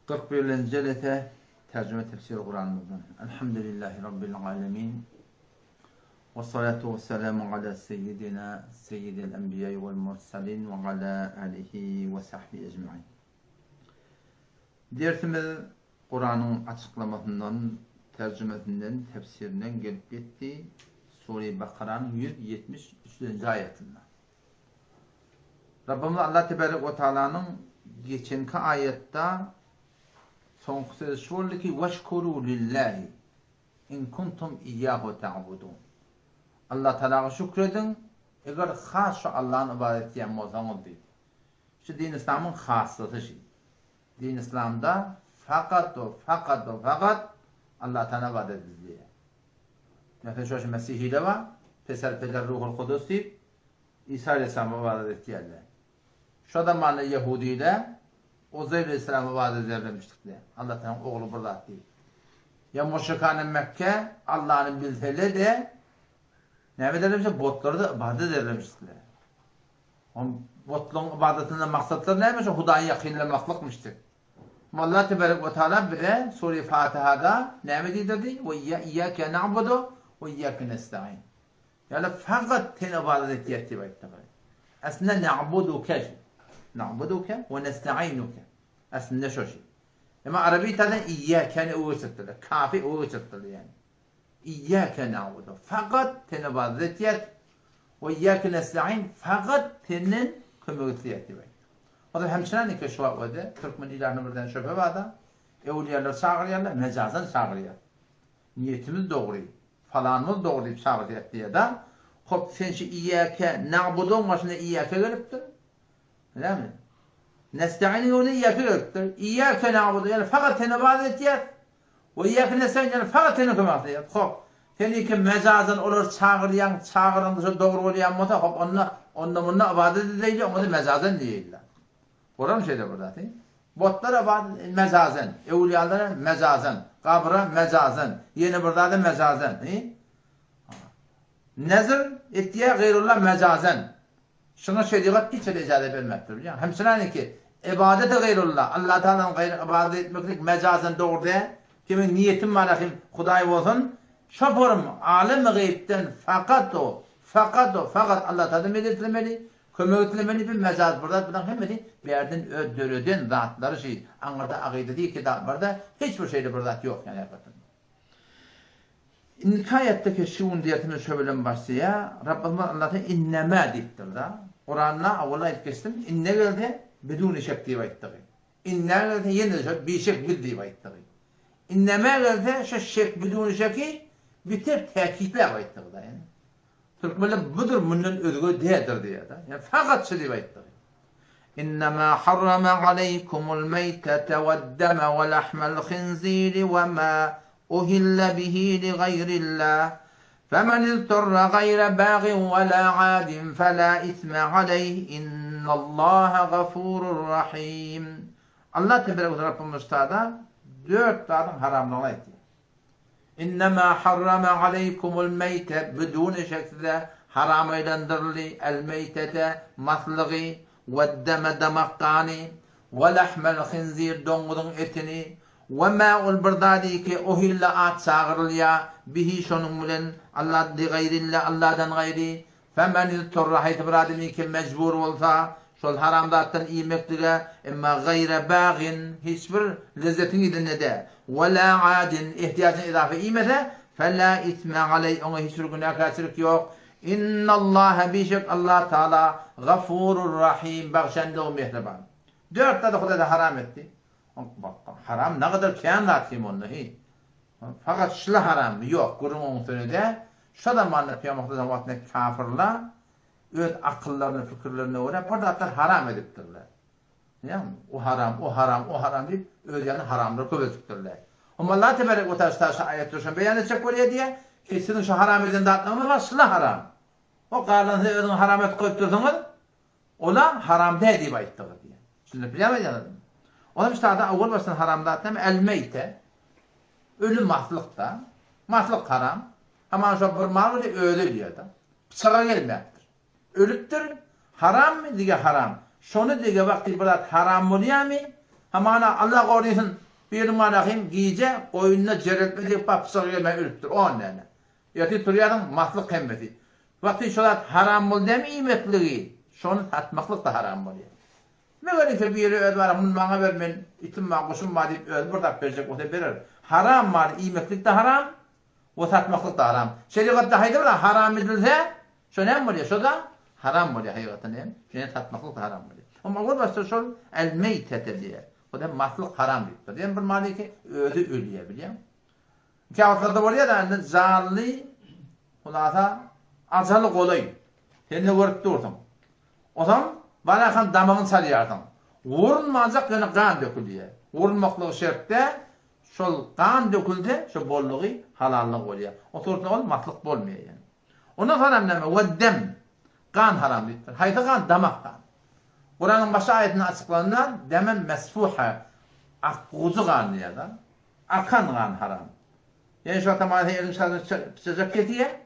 41. celete tercüme tefsir Kur'an'ımızdan. Elhamdülillahi Rabbil alemin. Ve salatu ve selamu ala seyyidina seyyidil enbiyayı vel mursalin ve ala alihi ve sahbihi ecma'in. Dersimiz Kur'an'ın açıklamasından, tercümesinden, tefsirinden gelip gitti. Sure-i Bakara'nın 173. ayetinden. Rabbimiz Allah Tebarek ve Teala'nın geçenki ayette son söz şöyle ki veşkuru lillahi in kuntum iyyahu ta'budun. Allah Teala'ya şükredin eğer has Allah'ın ibadet eden olsanız değil. Şu din İslam'ın hasısı şey. Din İslam'da fakat Allah Teala ibadet edilir. Mesela şu Mesih'de var. Peser Ruhul Kudüs deyip İsa Aleyhisselam'a ibadet ediyorlar. Şu zamanlı Yahudi'de Uzeyr Aleyhisselam'a ibadet edermiştik de. Allah Teala oğlu burada değil. Ya müşrikan Mekke Allah'ın bildiğiyle de ne edermişler? Botları da ibadet edermişler. Botların ibadetinden maksatları neymiş? Hudayı yakınlamaklıkmıştır. Allah Tebarek ve Teala bile Sure-i Fatiha'da ne dedi? Ve iyyâke na'budu ve iyyâke nesta'in. Yani fakat ten ibadet ettiği aslında na'buduke ve nesta'inuke. Aslında şu şey. Ama Arabi tadan iyyâke uğuçattılar. Kafi uğuçattılar yani. İyyâke na'budu. Fakat ten ibadet et ve iyyâke nesta'in. Fakat tenin kömürtü ettiği. O da hemşirenin ki şu vakti Türkmen ilahını birden şöpe vardı. Evliyalar çağırıyorlar, mecazan çağırıyor. Niyetimiz doğru, falanımız doğru deyip çağırıyor diye de hop sen şu iyyâke na'budun başına iyyâke geliptir. Öyle mi? Nesta'inin yoluna iyyâke geliptir. İyyâke na'budu yani fakat seni ibadet et. Ve iyyâke nesta'in yani fakat seni kömürtü et. Hop seni ki mecazan olur çağıran dışı doğru olayan mıta hop onunla bununla ibadet edildi onu da mecazan değiller. Oran şeyde burada değil. Botlara mezazen, evliyalara mezazen, kabra mezazen, yeni burada da mezazen. Nezir ettiye gayrullah mezazen. Şuna şey diyorlar, hiç öyle icade vermektir. Hemşire ki, ibadete gayrullah, Allah Teala'nın gayrı ibadet etmeklik mezazen doğru değil. Kimin niyetin var ki, Huday olsun. Şoförüm, alim gaybden fakat Allah Teala medetlemeli. Kömürtülemeli bir mecaz burada. Bundan hemmeti bir yerden ödürüden zatları şey. Anlarda akide değil ki burada hiçbir şeyde burada yok yani yapatın. Nikayetteki şuun diyetini şöyle başlıyor. Rabbimiz Allah'ta inneme deyiptir da. Kur'an'la avvala etkistim. İnne geldi bedûn-i şek diye bayittiği. İnne geldi yeni bir şek bil diye bayittiği. İnneme geldi şu şek bedûn-i şeki bitir tekitle bayittiği da yani. Türkmenler budur bunun özgü değildir diye de. Yani fakat şu rivayettir. İnnemâ harrama aleykumul meytete ve'd-deme ve lahmel khinzîri ve mâ uhille bihi li gayrillah. Femen ilturra gayre bâgin ve lâ âdin felâ isme aleyh. İnnallâhe gafûrur rahîm. Allah Tebarek ve Rabbimiz Teala 4 tane haramlarını etti. İnnemâ harrama aleykumul meyte bedûn şekilde haram eylendirli el meytete maslığı ve'd-deme damaktani ve lahmel khinzir domuzun etini ve mâ'ul birdâdi ki ohille at çağırılya bihi şonun bilen Allah di gayrillah Allah'dan gayri femen ilturra hayt biradimi ki mecbur olsa şol haramdattan yemektige emma gayre bağin hiçbir lezzetin idinne de ve la adin ihtiyacına izafe yemese fella isme aleyh ona hiçbir günah kasırlık yok. İnnallâhe bişek Allah Teala gafurur rahim bağışende o mehriban. 4 tane Huda da haram etti. Haram ne kadar kendi kim onu hi. Fakat şla haram yok. Kurum onun önünde şu zamanlar Peygamber vaktinde kafirler öz akıllarını, fikirlerini öğrenip burada haram ediptirler. Yani o haram deyip öz yani haramları köbetiptirler. Ama Allah Tebarek ve Teala ayetleri beyan edecek oraya diye ki sizin şu haram eden dağıtmamız var, şıla haram. O karnınızı özünü haram et koyup dursunuz, ola haram değil diye ayetleri diye. Şimdi bilemez yanıdım. Onun işte adı avval başından haram dağıtmam el-meyte, ölüm mahluqta, mahluq haram. Ama şu bir mal öyle ölü diyor da. Bıçağa gelmektir. Ölüptür, haram mı diye haram. Şunu diye vakti bırak haram oluyor mu? Hamana Allah korusun bir manahim giyece oyununa ceretmedi papsal yeme ürüttür. O annene. Yatı turuyadın matlık kemmeti. Vakti şolat haram bol demi imetliği. Şonu tatmaklık da haram bol ya. Meğerin ki bir yeri öd var. Bunu bana ver ben itim var kuşum var deyip öd burada verecek o da verir. Haram var imetlik de haram. O tatmaklık da haram. Şeriatta haydi var haram edilse. Şu ne var ya? Şu da haram var ya hayatın hem. Şunu tatmaklık da haram var ya. Ama o başta şu el meytete diye. O da matlık haram deyip. Yani bir mali ki ödü ölüye biliyor musun? Kağıtlarda var ya da zarli olasa azalı kolay. Sen de görüp durdun. O zaman bana kan damağın sarıyardın. Vurulmayacak yani kan dökülüyor. Vurulmaklığı şertte şol kan döküldü, şu bolluğu halallık oluyor. O turtun ol matlık bolmuyor yani. Ondan sonra ne? Veddem. Kan haram deyip. Hayda kan damak kan. Kur'an'ın başka ayetine açıklanılan demen mesfuha. Akkuzu kan diye da. Akan kan haram. Yani şu tamamen elin sıcak ketiye.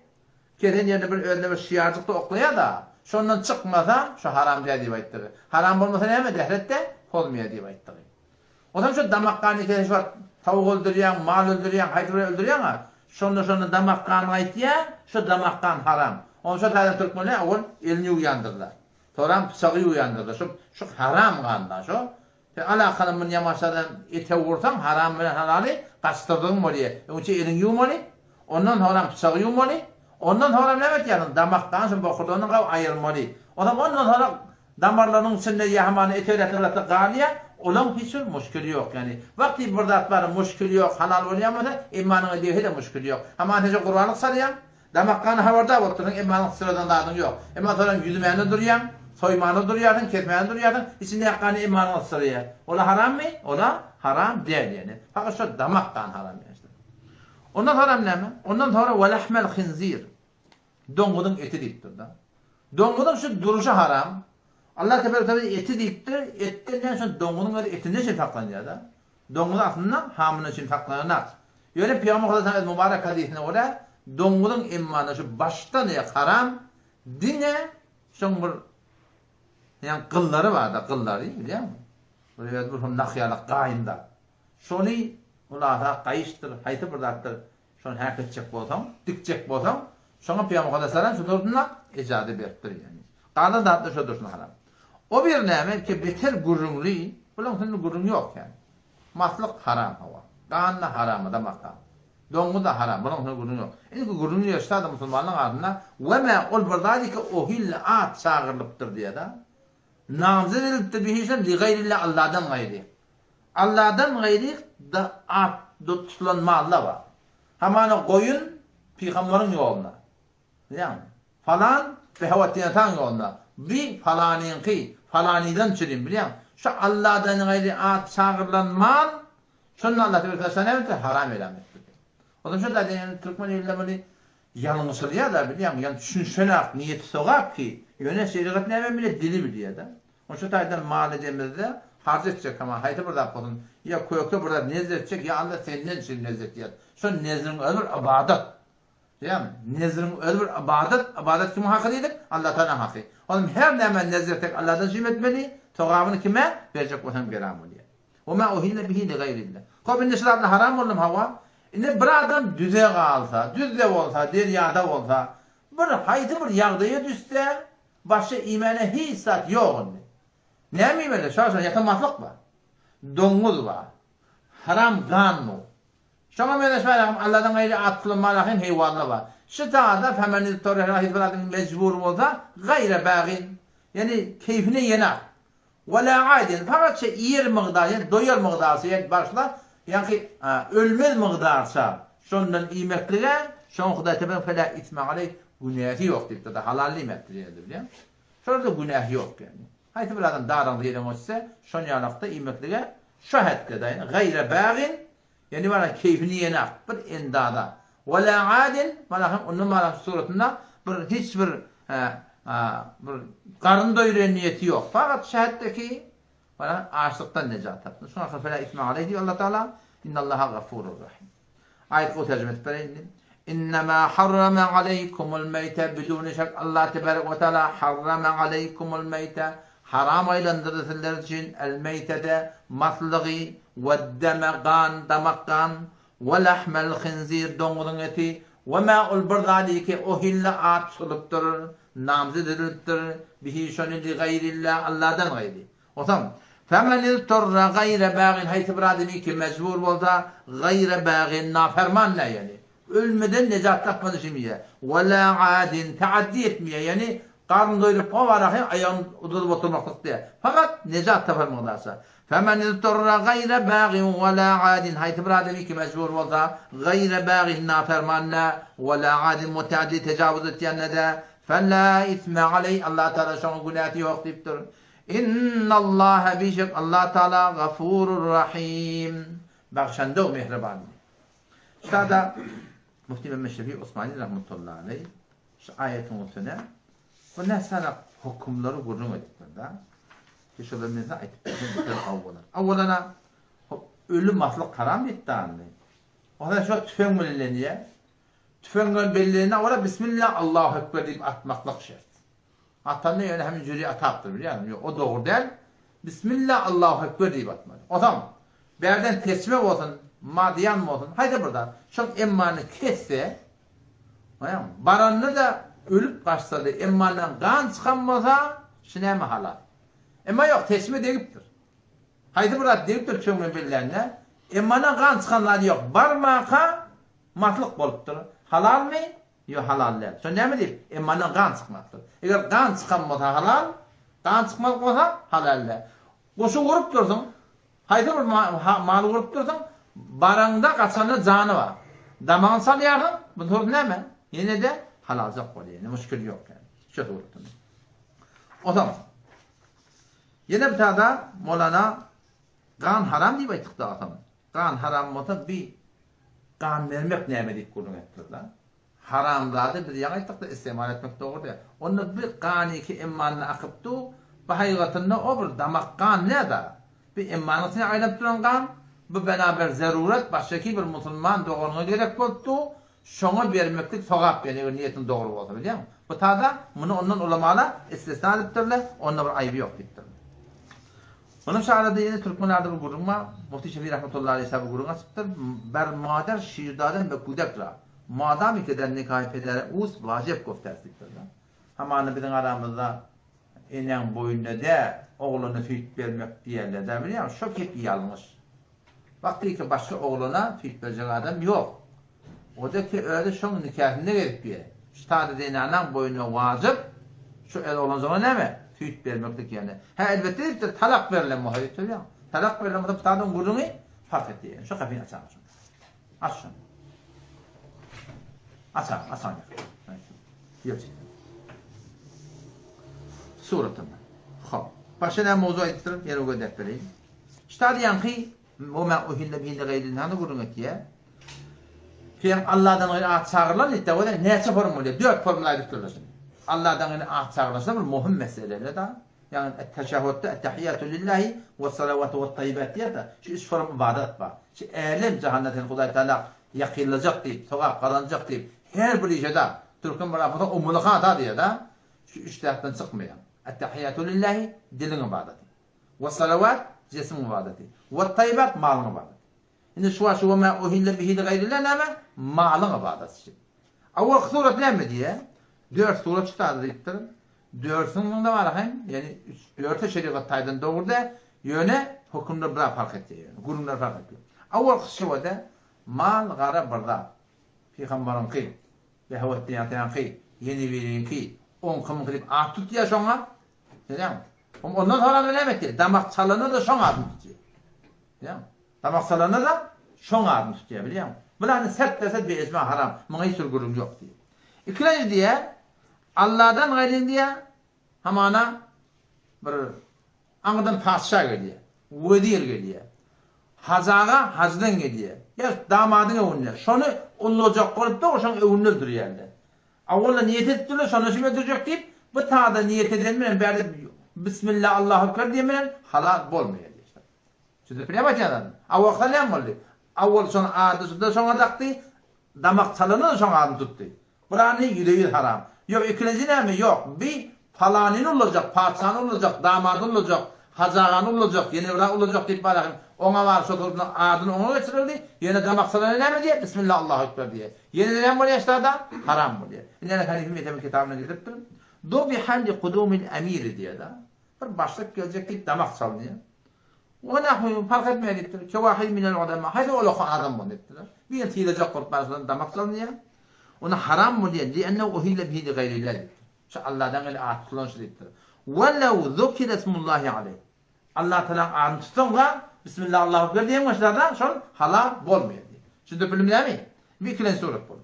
Ketin yerine bir önüne bir şiarcıkta oklaya da şundan çıkmasa şu haram diye diye haram olmasa ne mi dehrette olmaya diye bayttığı. O zaman şu damak kanı kesin var. Tavuk öldürüyen, mal öldürüyen, hayvanı öldürüyen ha. Şunu damak kanı ait diye şu damak kan haram. Onun şu tane Türkmenler o elini uyandırdılar. Sonra bıçağı uyandırdılar. Şu haram kanı şu. Alakalımın yamaçlardan ete vursan haram ve halali kastırdığın mı diye. Onun için elini yummalı. Ondan sonra bıçağı yummalı. Ondan sonra ne evet yani damaktan sonra bakırlarını ayırmalı. O zaman ondan sonra damarlarının içinde yahmanı ete üretirlerse galiye olan hiçbir müşkülü yok yani. Vakti burada atların müşkülü yok. Halal olayamasa imanın ödevi de müşkülü yok. Ama antece Kur'an'lık sarıyan damakkanı havarda oturun imanın sıradan dağıdın yok. Ama sonra yüzümeyeni duruyan, soymanı duruyordun, ketmeyeni duruyordun. İçinde yakkanı imanın sıraya. Ola haram mı? Ola haram değil yani. Fakat şu damakkan haram yani. Ondan sonra ne mi? Ondan sonra velahmel khinzir. Dongudun eti deyiptir da. Dongudun şu duruşu haram. Allah Teala eti deyiptir. Etten sonra dongudun eti ne için saklanıyor da? Dongudun aslında hamının için saklanıyor. Yani Peygamber Aleyhisselam mübarek hadisine orada dongudun imanı şu baştan ya haram. Dine şu bir yani kılları var da kılları biliyor musun? Böyle bir nakyalık kayında. Şunu Ularda kayıştır, haytı buradaktır. Şunu hareket çek bolsam, dik çek bolsam, şuna Peygamber Aleyhisselam şu durumuna icazı beriptir yani. Qanun da şu durumuna haram. O bir näme ki beter gurrunlu, bulan senin gurrun yok yani. Matlık haram hava. Qanun haram da makam. Dongu da haram, bulan senin gurrun yok. Endi gurrun yaşta da Müslümanlığın adına ve ma ol bardalika ohil at çağırılıptır diye da. Nazir ediliptir bihişen li gayrillah Allah'dan gayri. Allah'dan gayri da at tutulan malla var. Hamana koyun Peygamberin yoluna. Yani falan behavatinatan yoluna. Bir falaninki falaniden çirin biliyor musun? Şu Allah'dan gayri at çağırılan mal şunun Allah Teala sana haram elamettir. O zaman şu da yani Türkmen evlileri yanılmışlar da biliyor musun? Yani düşünsene niyeti sokak ki yöne şeriat ne bile dili biliyor da. O şu taydan mal edemezde harç edecek ama haydi burada kolun ya koyukta burada nezir edecek ya Allah senden için nezir edecek. Şu nezrin öbür ibadet. Değil mi? Nezrin öbür ibadet. İbadet kimin hakkı değildir? Allah Teala hakkı. Oğlum her nemen nezir edecek Allah'tan cim etmeli. Togavını kime? Verecek o hem geram oluyor. O ma uhille bihi li gayrillah. Kabin nesrabla haram oldum hava. Ne bir adam düze kalsa, düzde olsa, deryada olsa, bir haydi bir yağdaya düşse, başka imene hiç saat yok. Ne mi böyle? Şahsen yakınmaklık var. Dongul var. Haram kan mı? Şuna meyleşmeyelim Allah'tan gayri atılın malakın heyvanlı var. Şu dağda femenil torihra hizbeladın mecbur olsa gayre bağin. Yani keyfine yener. Ve la aydin. Fakat yer mıqdar, yani doyar mıqdarsa yani başla. Yani ölmez mıqdarsa şundan imekliğe şun Huda Teala fela itme aleyh günahı yok deyip de halalli imektiriyordu biliyor musun? Şurada günah yok yani. Haydi bir adam darın diyelim olsa şun yanakta imekliğe şahit kadar gayre bağin yani bana keyfini yener bir endada. Ve la adin malahım onun malahım suratında bir hiçbir karın doyuruyor niyeti yok. Fakat şahitteki bana açlıktan necat taptı. Sonra fela itme aleyh diyor Allah Teala. İnnallaha gafurur rahim. Ayet o tercüme ettirelim. İnnemâ harrame aleykumul meyte bidûni şek. Allah Tebarek ve Teala harrame aleykumul meyte. haram aylandırılır için el meytede matlığı ve deme gan damak gan ve lahmel khinzir domuzun eti ve ma'ul bardali ki o hille at suluptur namzı ediliptir bihi şönü gayrillah Allah'tan gayri. O zaman فَمَنِ اِلْتُرَّ غَيْرَ بَاغٍ hayt biradimi ki mecbur bolsa gayre bağin naferman ne yani ölmeden necat tapmadı şimdi وَلَا عَادٍ teaddi etmeye yani karnı doyurup o var ayağın udulup oturmaklık diye. Fakat necat tapılmadıysa فَمَنِ اِلْتُرَّ غَيْرَ بَاغٍ وَلَا عَادٍ hayt biradimi ki mecbur bolsa gayre bağin naferman ne وَلَا عَادٍ muteaddi tecavüz ettiğine de فَلَا اِثْمَ عَلَيْهِ Allah Teala şunu günahı yok deyiptir. İnnallâhe bişek Allah Teala gafurur rahim. Bakşanda o mehriban. İşte da Müftü Mehmet Şefii Osmani rahmetullahi aleyh şu ayetin üstüne bu ne sana hükümleri vurun ettiklerinde kişilerimize ayettikleri avvalana ölüm mahluk haram etti anne. O da şu tüfeğin belirleniyor. Tüfeğin belirleniyor. Orada Bismillah Allahu Ekber deyip atmaklık şart. Atan ne yani hemen jüri ataktır biliyor musun? O doğru değil. Bismillah Allahu Ekber deyip atmalı. O zaman bir yerden teslim olsun, madiyan mı olsun? Haydi burada çok emmanı kesse, baranını da ölüp kaçsadı, emmandan kan çıkanmasa, şine mi halal? Ama yok, teslim deyiptir. Haydi burada deyiptir çoğunun birilerine, emmandan kan çıkanları yok. Barmaka matlık boluptur. Halal mı? Yok halal değil. Sonra ne mi deyip? Emmandan kan çıkmaktır. Eğer kan çıkanmasa halal, kan çıkmasa halal değil. Kuşu vurup dursun, haydi bir malı vurup dursun, baranda kaçanın canı var. Damağın sal yakın, bu soru ne mi? Yine de halalcak oluyor. Yani müşkül yok yani. Çok vuruptun. O zaman yine bir tane daha Molana kan haram deyip aytık da adam. Kan haram olsa bir kan vermek nemedik kurun ettirdiler. Haramdadır bir yana aytık da istimal etmek doğru değil. Onu bir kani ki immanına akıptı, bu hayatında o bir damak kan ne da? Bir immanısını ayrılıp duran kan, bu beraber zaruret baştaki bir Müslüman doğruna gerek oldu. Şuna vermeklik sogap yani niyetin doğru olsa biliyor musun? Bu tarzda bunu ondan ulamalar istisna ediptirler, onda bir ayıbı yok deyiptirler. Onun şahada yine Türkmenlerde bu gururma, Müftü Şefii rahmetullahi aleyhi bu gururma çıktır. Ber mader şiirdaden ve kudekra. Madam ikiden nikah pedere us vacip göstersiktirler. Hamanı bizim aramızda enen boyunda de oğlunu tüyt vermek diyerler de biliyor musun? Çok hep yanlış. Vakti ki başka oğluna tüyt verecek adam yok. O da ki öyle şunun nikahında gelip bir. Şu tadede anan boyuna vacip, şu el olan zaman ne mi? Tüyt vermeklik yani. Ha elbette deyip de talak verilen muhabbet oluyor. Talak verilen muhabbet tadın gurunu fark etti yani. Şu kapıyı açalım. Aç şunu. Açalım. Yok. Suratında. Xo'p. Başına mavzu ayttirib, yana o'ga deb beraylik. İştadiyanki o ma uhilla bihi g'ayrillahi gurunatiya. Keyin Allah'dan gayrı at çağırılan ette o da neçe formula? 4 formula ayttirlar. Allah'dan gayrı at çağırılsa bir muhim mesele da. Yani teşehhütte ettehiyatu lillahi ve salavatu ve tayyibatiyata. Şu 3 form ibadet var. Şu elem cehennetin Huday Teala yakılacak deyip, sokak kalanacak deyip her bir işede Türk'ün bir afada umuluğa atar diye da şu 3 taraftan çıkmıyor. Ettehiyatu lillahi dilin ibadeti. Ve salavat cisim ibadeti. Ve tayyibat malın ibadeti. Şimdi şu ve ma uhille bihi gayrillah ama malın ibadeti. Avval suret ne diye? 4 suret çıkardı deyiptir. 4'ünün de var hem yani 4 şeriat taydan doğru da yöne hükümler bırak fark etti. Gurumlar fark etti. Avval kısmında mal gara barda. Peygamberin ki ve havetiyan ki yeni birin ki on kım kılıp atut ya şona. Değil mi? Ondan sonra ne demek? Damak çalanı da şona atmış diyor. Değil mi? Damak çalanı da şona atmış diyor biliyor musun? Bunların sert desed bir esma haram. Mağay sürgürüm yok diyor. İkinci diye Allah'dan gayrı diye hamana bir anıdan padişah geliyor. Vezir geliyor. Hazaga hacdan geliyor. Ya damadın evinde. Şunu olacak koyup da o şunu evinde duruyor yani. Avvalla niyet ettiler, şunu şimdi duracak deyip bu tağda niyet edilmeyen böyle Bismillah Allahu Ekber diyemeyen halal olmuyor işte. Şimdi ne bacadan? Avvalla ne oldu? Avval şunu adı şuna taktı, damak çalını da şuna adı tuttu. Buranın yüreği haram. Yok ikinci ne mi? Yok. Bir Falanin olacak, padişahın olacak, damadın olacak, hacağan olacak, yeni bırak olacak deyip bakayım. Ona var soturduğun adını ona geçirildi. Yine damaksalarına ne mi diye? Bismillah Allahu Ekber diye. Yeni ne var yaşlarda? Haram mı diye. İnne Hanif'in Metemin kitabına getirttim. Do bi halli kudumil emiri diye da. Bir başlık gelecek deyip damak salınıyor. O ne fark etmeye gittiler. Kevahid minel ulema. Haydi o lokhan adam bunu ettiler. Bir yıl tiyilecek kurtlarından damak salınıyor. Ona haram mı diye. Lienne uhille bihi li gayrillah. Şu Allah'dan öyle atıklanışı deyiptir. Velev zukir esmullahi aleyh. Allah Teala anı tutunla Bismillah Allahu Ekber diyen başlarda şun halal olmuyor diye. Şimdi bilimler mi? Bir ikinci suret bu.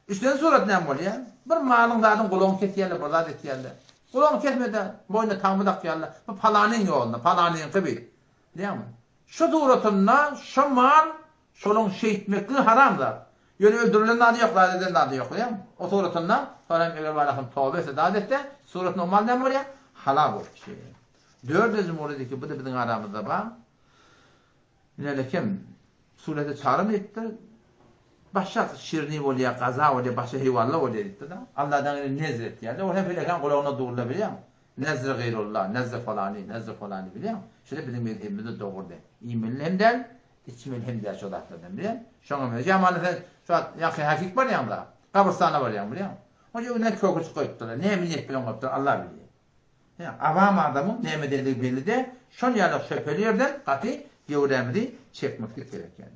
Üçüncü suret ne oluyor? Bir malın dadın kulağını kesiyorlar, bazat ediyorlar. Kulağını kesmeden boyuna tamıdak diyorlar. Bu falanın yolunda, falanın gibi. Değil mi? Şu suretinde şu mal şunun şehitmekliği haramdır. Yani öldürülen adı yok, ladeden adı yok. Değil mi? O suretinde sonra eğer valakın tövbe etse dadette suretin o mal ne oluyor? Halal olur bir şey. Dördüncü oradaki ki bu da bizim aramızda var. Yine kim surete çağrım etti. Başka şirini oluyor, kaza oluyor, başka heyvanlar oluyor etti da. Allah'dan nezir etti yani. O hep öyle kulağına doğrulabiliyor mu? Nezir gayrullah, nezir falani biliyor musun? Şöyle bizim mezhebimizde doğurdu. İyimil hemdel, içimil hemdel şu dağıtlardan biliyor musun? Şuna mı? Cemaat'ın şu an yakın hakik var ya da. Kabristana var ya biliyor musun? O yüzden ne köküç koyuptular, ne emniyet bilen koyuptular Allah biliyor. Yani avam adamın ne medeni belli de şun yerler şöpeliyordan katı gevremdi çekmeklik gerek yani.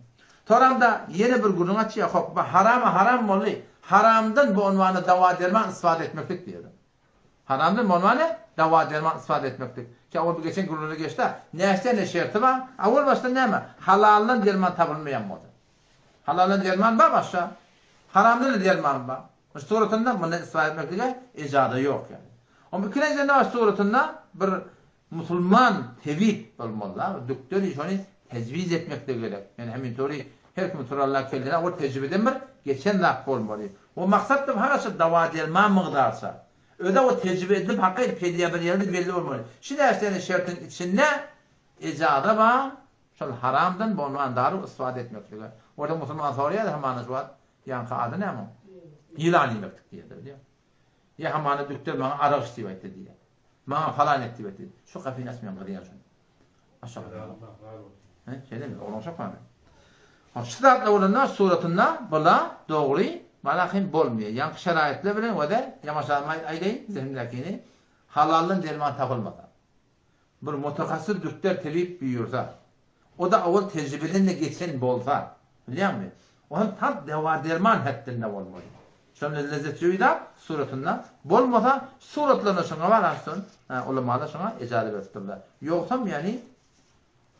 Toramda yeni bir günün açıya hop haram mı haramdan bu unvanı dava derman ispat etmeklik diyor. Haramdan bu unvanı dava derman ispat etmeklik. Ki o geçen günlerde geçti. Neyse ne şerti var? Avval başta ne mi? Halalın derman tabılmayan mı? Halalın derman var başta. Haramdan da derman var. Suratında bunu ispat etmeklik icadı yok yani. Ama ikinci ne var suratında bir Müslüman tevhid olmalı. Doktor işini tecviz etmek de gerek. Yani hemen tori her kim Allah kendine o tecrübeden bir geçen laf olmalı. O maksat da harası dava edilme mıqdarsa. Öde o tecrübe edip hakkı pediye bir yerde belli olmalı. Şimdi senin şartın içinde icada var. Şol haramdan bundan darı istifade etmek gerek. Orada Müslüman soruyor da hemen var. Yankı adı ne ama? İlan etmek diye diyor. Ya hamana doktor bana araq istibat diye. Bana falan ettibat diye. Şu kafin asmayan qadiyan şun. Aşağı. Şeyden olan çok var. Şiddetli olanlar suratında bula doğru malakin bolmuyor. Yanlış şaraitle bilen ve de yamaşalmay aylayın zihindekini halalın derman tapılmadan. Bir mutakassir doktor tevhid büyüyorsa o da avval tecrübeden de geçen bolsa biliyor musun? Onun tam deva derman haddinde olmalı. Şöyle lezzetli da suratında bolmasa suratlarına şuna vararsın. Ulamalar şuna icazet ettirler. Yoksa yani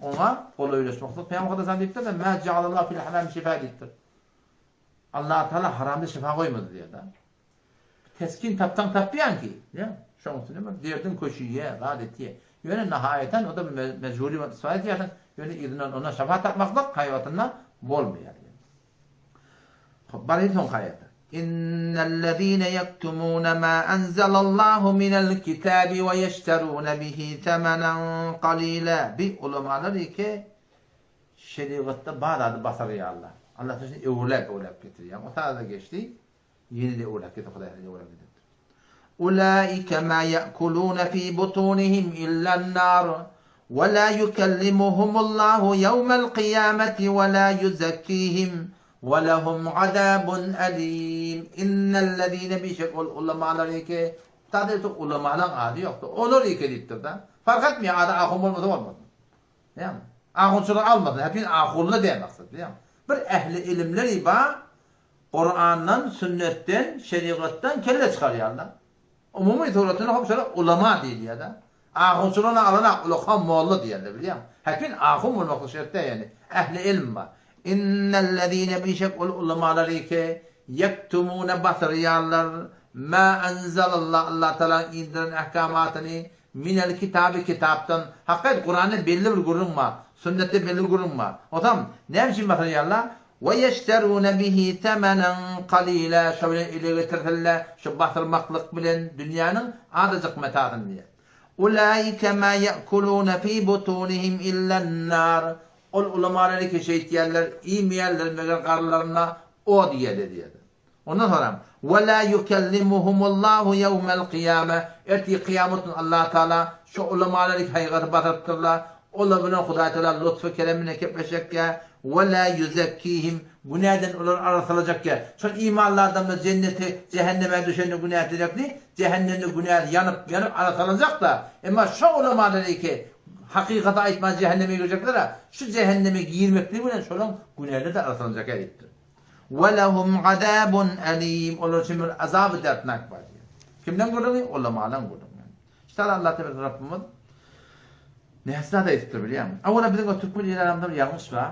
ona kolay ulaşmaktadır. Peygamber da zannediptir de "Ma cealallahu fil haram şifa" dittir. Allah Teala haramda şifa koymadı diye da. Teskin taptan tapyan ki, ya. Şonusun değil mi? Derdin koşuya, gadetiye. Yani nihayeten o da bir mecburi ve isfayet yani. Yani idinden ona şifa tapmakla hayatında bolmuyor yani. Bari son hayatı. İnnellezîne yektumûne mâ enzelallahu minel kitâbi ve yeşterûne bihi temenen qalîlâ. Bir ulamalar ki şeriatta bağdadı basarıyor Allah. Allah için evlep getiriyor. O tarzda geçti. Yeni de evlep getiriyor. Kudayla evlep getiriyor. Ulaike mâ ye'kulûne fî butûnihim illennâr ve lâ yukellimuhumullahu yevmel kıyâmeti ve lâ yuzekkîhim وَلَهُمْ عَذَابٌ أَلِيمٌ İnnellezîne bişek ulamaları ki tadı ulamaların adı yoktu. Olur ki deyiptir da. Fark etmiyor adı ahum olmadı. Değil mi? Ahunçunu almadı. Hepin ahullu diye maksat. Değil mi? Bir ehli ilimleri var. Kur'an'dan, sünnetten, şeriattan kelle çıkarıyorlar. Umumi suretini hep şöyle ulama diyor da. Ahunçunu alarak ulakhan muallı diyorlar biliyor musun? Hepin ahum olmakta şertte yani. Ehli ilim var. İnnellezîne bişek ulamaları ki yektumûne basırıyarlar ma enzelallah Allah Teala indiren ahkamatını minel kitabı kitaptan hakikat Kur'an'ın belli bir gurum var. Sünnette belli bir gurum var. O zaman ne biçim basırıyarlar? Ve yeşterûne bihi temenen qalîlâ şöyle ile getirtirler şu basırmaklık bilen dünyanın adacık metaatını diye. Ulaike ma ye'kulûne fî butûnihim illennâr. Ol ulamaları ki şeytiyerler, iyi miyerler meğer karlarına o diye. Ondan sonra ve la yukellimuhumullahu yevmel kıyame. Erti kıyametin Allah Teala şu ulemaları haykırıp batırtırlar. Ola bilen Hudaý Teala lütfü keremine kepleşekke ve la yuzekkihim. Günahdan onlar arasılacakke. Son imanlardan da cenneti cehenneme düşeni günah edecekli. Cehennemde günah yanıp arasılacak da. Ama şu ulemaları ki hakikate aitmaz cehenneme girecekler. Şu cehenneme girmekle bilen şolan günahları da arasılacak ediptir. وَلَهُمْ عَذَابٌ أَلِيمٌ. Onlar için bir azab-ı dertnak var diye. Kimden kurduğunu? Ulemadan kurduğunu. İşte Allah Teala Rabbimiz nehsina da ettir biliyor musun? Avvela bizim o Türkmen ilanlarında bir yanlış var.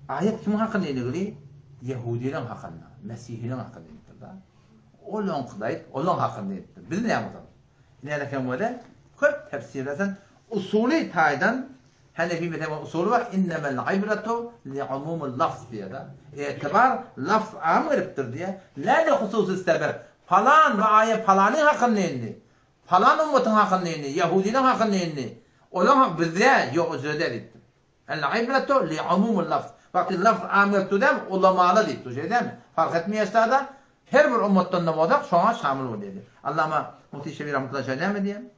Ayet kimin hakkında ilgili? Yahudilerin hakkında, Mesihlerin hakkında ettir da. Olan kıdayıp, olan hakkında ettir. Biz ne yapalım? Ne alakam böyle? Kırk tefsirlerden usulü taydan Hanefi mezhebi usulü var. İnnemel ibretu li'umumul lafz diye de. İtibar lafz amirdir diye. La li hususi sebep. Falan ve ayet falanın hakkında indi. Falan ümmetin hakkında indi. Yahudinin hakkında indi. Olan bizde yok özelde edildi. El ibretu li'umumul lafz. Bakın lafz amirdir dem ulamalı deyip şey değil mi? Fark etmiyor da her bir ümmetten ne olacak? Sonra şamil oluyor. Allah'ıma muhteşem rahmetullahi aleyhi diyeyim.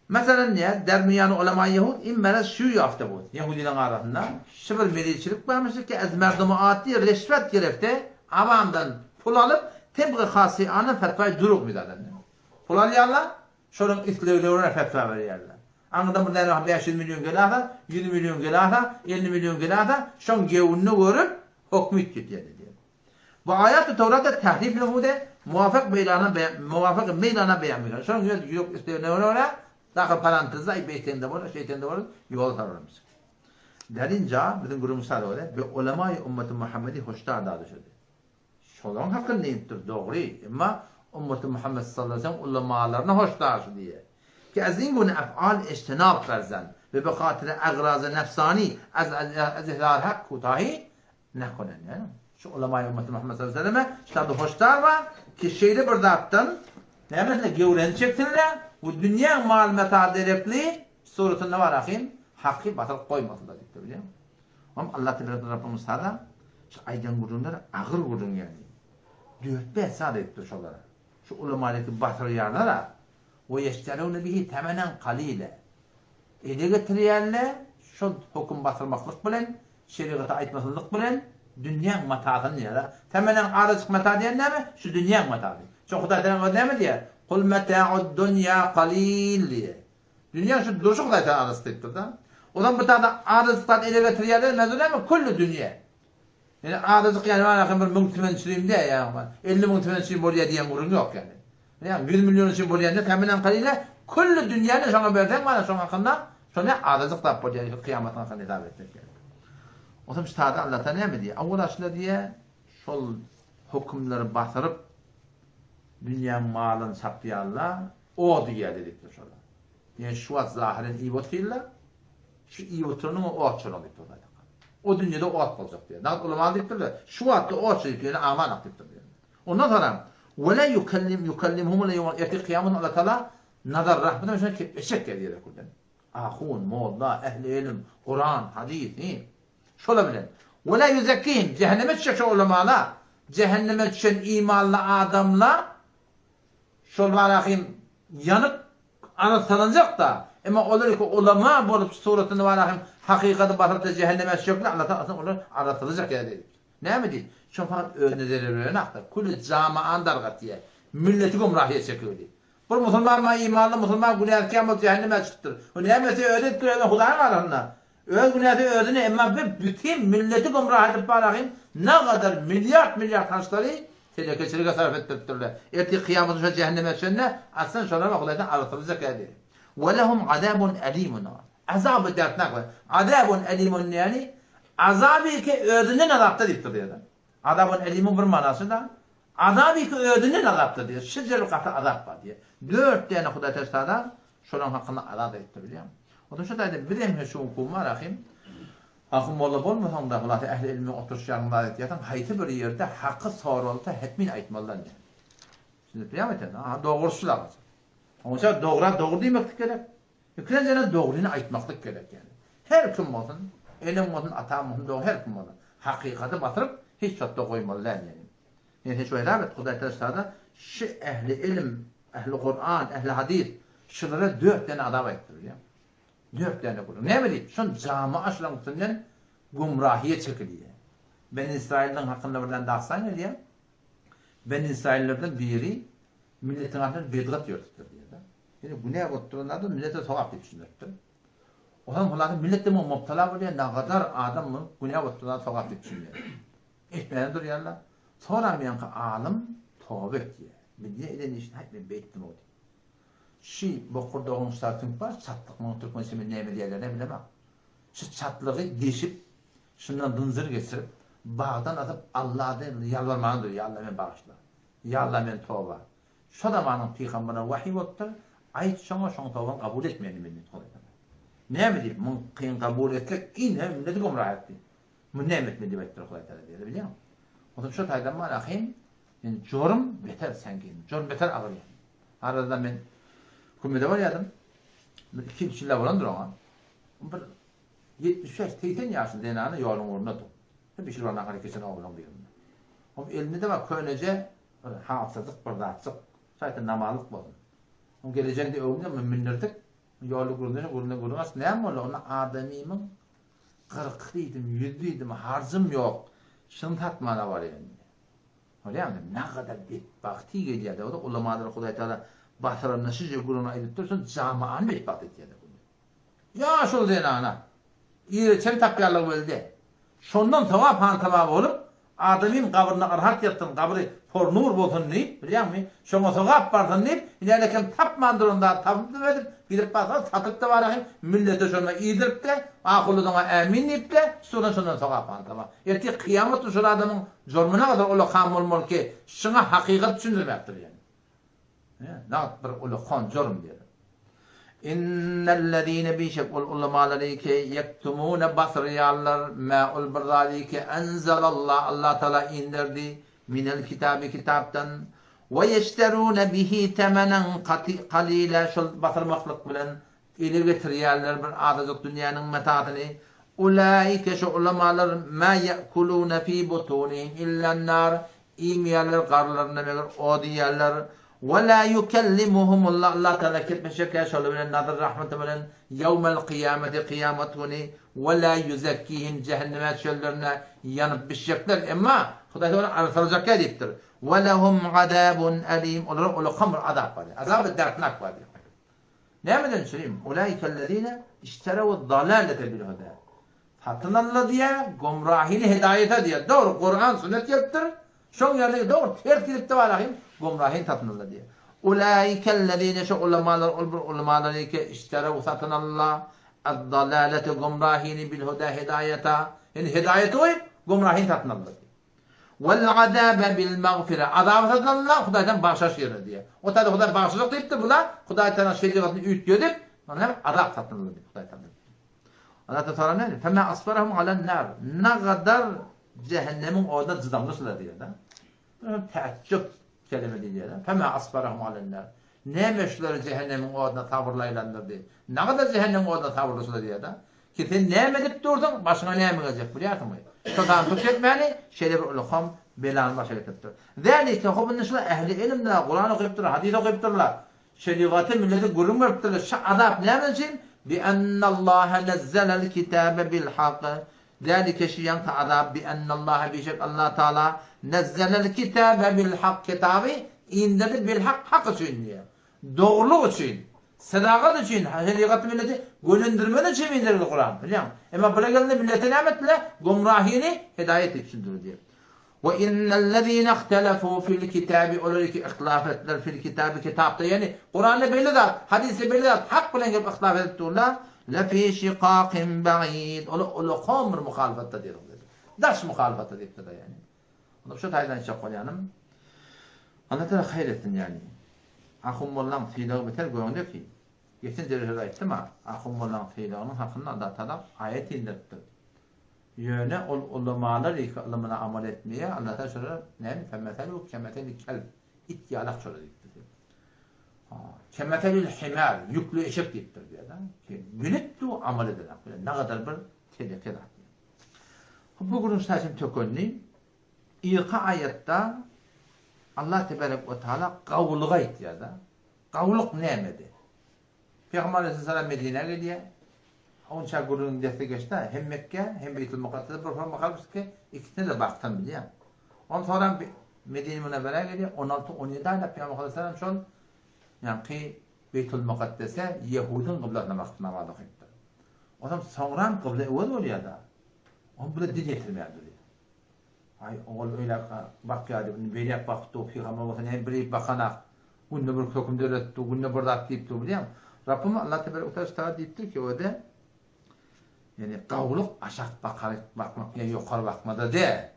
Mesela ne? Dermiyanı ulema Yahud immere şu yaptı bu. Yahudilerin arasında. Şıbır melekçilik varmış ki ez merdumu ati reşvet girefte avamdan pul alıp tebgı hasiyanı fetvayı duruk bizadan. Pul alıyorlar. Şunun itlevlerine fetva veriyorlar. Anladın mı? 500 milyon gelahda, 100 milyon gelahda, 50 milyon gelahda şun gevununu görüp hükmüt gidiyor. Bu ayet-i Tevrat'ta tahrif lühude muvafık meylana beyanmıyor. Şun yok itlevlerine dakika parantezde beytinde var, şeytinde var, yol tararımız. Derince bizim grubumuzda öyle ve ulema-i ümmeti Muhammed'i hoşta adadı şöyle. Şolan hakkında neyimdir doğru ama ümmeti Muhammed sallallahu aleyhi ve sellem ulemalarına hoşta diye. Ki az in gune af'al iştinab ferzan ve bekatire agraz nefsani az ihlal hak kutahi nekonen yani. Şu ulema-i ümmeti Muhammed sallallahu aleyhi ve sellem işte hoşta var ki şeyde bir dağıttan ne mesela gevren çektiler. Bu dünya malumatı derepli suretinde var akin hakkı batıl koymadılar diyor biliyor musun? Ama Allah Teala Rabbimiz sana şu aydan gurunlar ağır gurun yani. 4-5 saat etti şolara. Şu ulemalık batıl yerlere ve yeşterûne bihi temenen kalile. Ele getiriyorlar şu hüküm batılmaklık bilen şeriata aitmasızlık bilen dünya matağını ya. Temenen arızık matağı diyen ne mi? Şu dünya matağı. Şu Hudaý Teala ne mi diyor? Kul meta'ud dunya qalil diye. Dünya şu doşuk da arastıktır da. Odan bir tane arızdan ele getiriyorlar mezune mi? Kullu dünya. Yani arızık yani var akım bir mümkün diye ya. 50 mümkün için buraya diyen vurun yok yani. Yani 1 milyon için buraya ne temelen qalile kullu dünyanın şuna verden var şuna hakkında şuna arızık da buraya kıyametin hakkında hitap etmek yani. O zaman işte Allah Teala ne diyor? Avvela şöyle diye şol hükümleri batırıp dünya malını saklayanlar o diye dedikler şöyle. Yani şu at zahiren iyi batıyla şu iyi batının o at şöyle dedikler. O dünyada o at olacak diye. Daha ulama dedikler şu atta o at dedikler aman aktiftir diye. Ondan sonra وَلَا يُكَلِّمْهُمُ لَيُوَنْ يَتِي قِيَامُنْ Allah Teala nazar rahmetine şöyle eşek ediyor kulden. Ahun, molla, ehli ilim, Kur'an, hadis, şöyle bilen. وَلَا يُزَكِّهِمْ cehenneme düşecek şu ulamalar. Cehenneme düşen imanlı adamlar şol varahim yanıp anlatılacak da ama olur ki ulema bolup suretinde varahim hakikati batırıp cehenneme düşecekler Allah Teala olur anlatılacak ya dedik. Ne mi değil? Şu fakat önerilerine aktar. Kulü camian dargatiye. Milleti gumrahiye çekiyor diye. Bu Müslüman mı imanlı Müslüman günah kıyamet cehenneme çıktır. O nimeti öğrettir Hudaýyň arasında. Öyle günahı öğretini ama bütün milleti gumrah edip varahim ne kadar milyar taşları tehlikeli sarf ettirdiler. Erti kıyamet ve cehenneme düşenler aslında şolar Hudaýyň anlatılacak ya diye. Ve lehum azabun alimun. Azab dertnak var. Azabun alimun yani azabı ki öğretinin azapta deyiptir diyor. Azabun elimin bir manasında azabı ki öğretinin azapta diyor. Şiddetle katı azap var diye. 4 tane Hudaý Teala şolan hakkında azap ettir biliyor musun? O da şu da bir hem şu hukum var akim. Akim molla bolmasam da Hudaý ehli ilmi oturuşlarında yatan hayti bir yerde hakkı sorulsa hetmin aytmalılar diye. Şimdi biliyor musun? Doğrusu lazım. Ama sen doğru demek gerek. Yüklencene doğrunu aytmaklık gerek yani. Her kim olsun, elim olsun, atam olsun, her kim olsun. Hakikati batırıp hiç çatta koymalılar yani. Yani şu edabet Hudaý Teala şu ehli ilim, ehli Kur'an, ehli hadis şunlara 4 tane adam aytdyr ya. 4 tane Kur'an. Ne bileyim? Şun cami aşlamışından gumrahiye çekiliyor. Ben İsrail'in hakkında birden dağsan ya. Ben İsraillerden biri milletin adına bedgat yörtüktür diye de. Yani bu ne oturduğunda millete sokak düşünürdür. O zaman bunların millette mi mubtala oluyor, ne kadar adam mı bu ne oturduğunda sokak düşünüyor. İhtimalendir yallah. Sonra bir yankı alim tövbe diye. Bir de edin işte hep bir beyttim oldu. Bu kurduğun startın var, çatlık mı Türkmen semin neyme diyerlerine bilemem. Şu çatlığı deşip, şundan dınzır geçirip, bağdan atıp Allah'dan yalvarmanıdır. Ya Allah ben bağışla. Ya Allah ben tövbe. Şu zamanın peygamberine vahiy oldu. Ayet şuna tövben kabul etmeyelim beni. Ne mi diyeyim? Bunu kıyın kabul ettik. İnne milleti gumrah etti. Bu ne etmedi bektir Hudaý Teala diye biliyor musun? O da şu taydan var akıyım. Yani corum beter sanki. Corum beter ağır yani. Aradan ben kumede var yadım. 2 kişiyle olandır ona. Bir 75-80 yaşında denanı yolun uğruna dur. Bir şey var hareketine oğlan bir yerinde. O elinde de var köynece hafızlık, bırdatçık. Zaten namalık oldu. O geleceğinde övünde müminlerdik. Yolu kurduğuna ne mi oldu? Ona adamıyım. 40'lıydım, 100'lüydüm, harzım yok. Şunu tatmana var yani. Öyle mi? Ne kadar bedbakti geliyor da o da ulamadır Hudaý Teala batırını sizce kuruna ayıp dursun camian bedbakti diye de bunu. Ya şol dene ana. İğreçem takkıyarlık böyle. Şondan tamam olup adamın kabrına arhat yattın, kabri for nur bolsun deyip, biliyor musun? Şona tavap bardın deyip, ilerleken tapmandırında tapıp verip, gidip basar, satıp da var ahim, millete şona iyidirip de, akıllıdana emin deyip de, sonra tavap antama. Erti kıyamet usul adamın zormuna kadar ola kan olmalı ki, şuna hakikat düşündürmektir yani. Ne bir ola kan zorm diyor. İnnellezîne bişek ulemaları ki yektumûne basriyallar mâ'ul birdâli ki enzelallah Allah Teala indirdi minel kitabı kitaptan ve yeşterûne bihi temenen kalîle şol basırmaklık bilen ili getiriyerler bir adacık dünyanın metaatını ulaike şu ulemalar ma ye'kulûne fî butûnihim illennâr İmiyerler karlarına verir o diyerler ولا يكلمهم الله تعالى كلمة شكا شلو من النظر رحمة من يوم القيامة قيامتوني ولا يزكيهم جهنم شلرنا ينب بالشكل إما خدای تعالی على فرجك ديبتر ولهم عذاب أليم ولا خمر عذاب الدركناك وادي نعم نشريم أولئك الذين اشتروا الضلالة بالهدى فاتنا الله ديا قمراهين هداية ديا دور قرآن سنة يبتر شون يعني دور ترتيب تبالهم gumrahin tatınırlar diye. Ulaikellezine şu ulemaları ki işterev satınallah ad-dalalete gumrahini bil huda hidayeta. Yani hidayeti oy gumrahin tatınırlar diye. Vel azabe bil mağfire. Azabı satınallah Hudaydan bağışlaş yeri diye. O tabi Huday bağışlaş deyip de buna Hudaydan şeriatını üyütüyorduk. Ona azap satınırlar diye Hudaydan. Allah Teala ne diyor? Fema asfarahum alen nar. Ne kadar cehennemin orada cızamlısılar diye de. Teessüp kelime diye de. Fema asfarahum alen nar. Ne meşleri cehennemin orada tavırlaylandır diye. Ne kadar cehennemin orada tavırlısılar diye de. Ki sen ne edip durdun? Başına ne gelecek biliyor musun? Tutan tüketmeni şeyle bir ulukam belanı başa getirtir. Zalike hubun nişle ehli ilimde Kur'an okuyuptur, hadis okuyupturlar. Şeriatı milleti gurur veriptirler. Şu azap ne için? بأن الله نزل الكتاب بالحق ذلك شيء عذاب بأن الله بشك الله تعالى نزل الكتاب بالحق kitabı indirdi bilhak hak için diye. Doğruluk için, sadakat için, şeriat milleti göndermeli için indirdi Kur'an. Biliyor musun? Ama böyle geldi millete nimetle gumrahini hidayet içindir diye. وَإِنَّ الَّذ۪ينَ اخْتَلَفُوا فِي الْكِتَابِ Olur ki ihtilaf ettiler fil kitabı kitapta. Yani Kur'an'la belli de, hadisle belli de, hak bilen gelip ihtilaf ettiler. لَفِي شِقَاقٍ بَعِيدٍ Ola komur muhalefette diyelim dedi. Ders muhalefette deyip de yani. Onu şu taydan şakol yanım. Anlatana hayrettin yani. Ahum mollan fiilağı biter göründü ki. Geçen derece ayettim ha. Ahum mollan fiilağının hakkında da talak ayet indirtti. Yöne ulamalar ilmine amel etmeye Allah'tan sonra ne? Femmetelu kemeteli kelb. İt yalak sonra diktir. Kemetelil himar. Yüklü eşek diktir diye de. Günüttü amel edilen. Ne kadar bir tehlike da. Bu günün saçım tökönlü. İlka ayette Allah tebarek ve teala kavluğa ihtiyacı. Kavluk nemedi. Peygamber Aleyhisselam Medine'ye gidiyor. On çağırın deste geçti. Hem Mekke hem Beytül Mukaddes'e bir forma kalmış ki ikisine de baktım biliyor. Ondan sonra Medine Münevvere'ye gidiyor. 16-17 ayda Peygamber Aleyhisselam şun yani ki Beytül Mukaddes'e Yahud'un kıblasına baktı namazı kıldı. O zaman sonra kıbla evvel oluyor da. Onu böyle dil getirmeye duruyor. Ay oğul öyle bak ya diyor. Böyle baktı o Peygamber bakın hem bir bakanak. Günde bir hüküm devletti. Günde bir dat deyip biliyor musun? Rabbim Allah Tebarek ve Teala deyiptir ki o da yani kavluk aşağı bakmak yani yukarı bakmada de.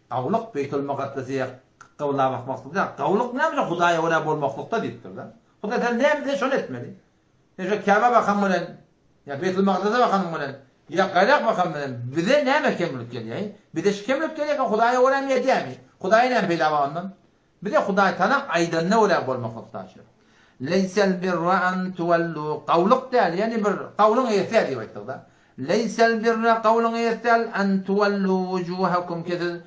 Kavluk Beytül Mukaddes'e kavluğa bakmakta da. Kavluk ne yapacak? Hudaya oraya bolmaklıkta deyiptir da. Huda ne yapacak? Şunu etmeli. Ya şu Kabe bakan bunun, ya Beytül Mukaddes'e bakan bunun, ya gayrak bakan bunun. Bize ne mi kemlik geliyor? Bir de şu kemlik geliyor ki Hudaya oraya mı yediyor mi? Hudaya ne peyda ondan? Bir de Hudaya tanık aydan ne oraya bolmaklıkta açıyor. Leysel birra en tuvellu kavluk değil yani bir kavlun yeter diyor da. Leysel birra kavlun yeter en tuvellu vujuhakum kezel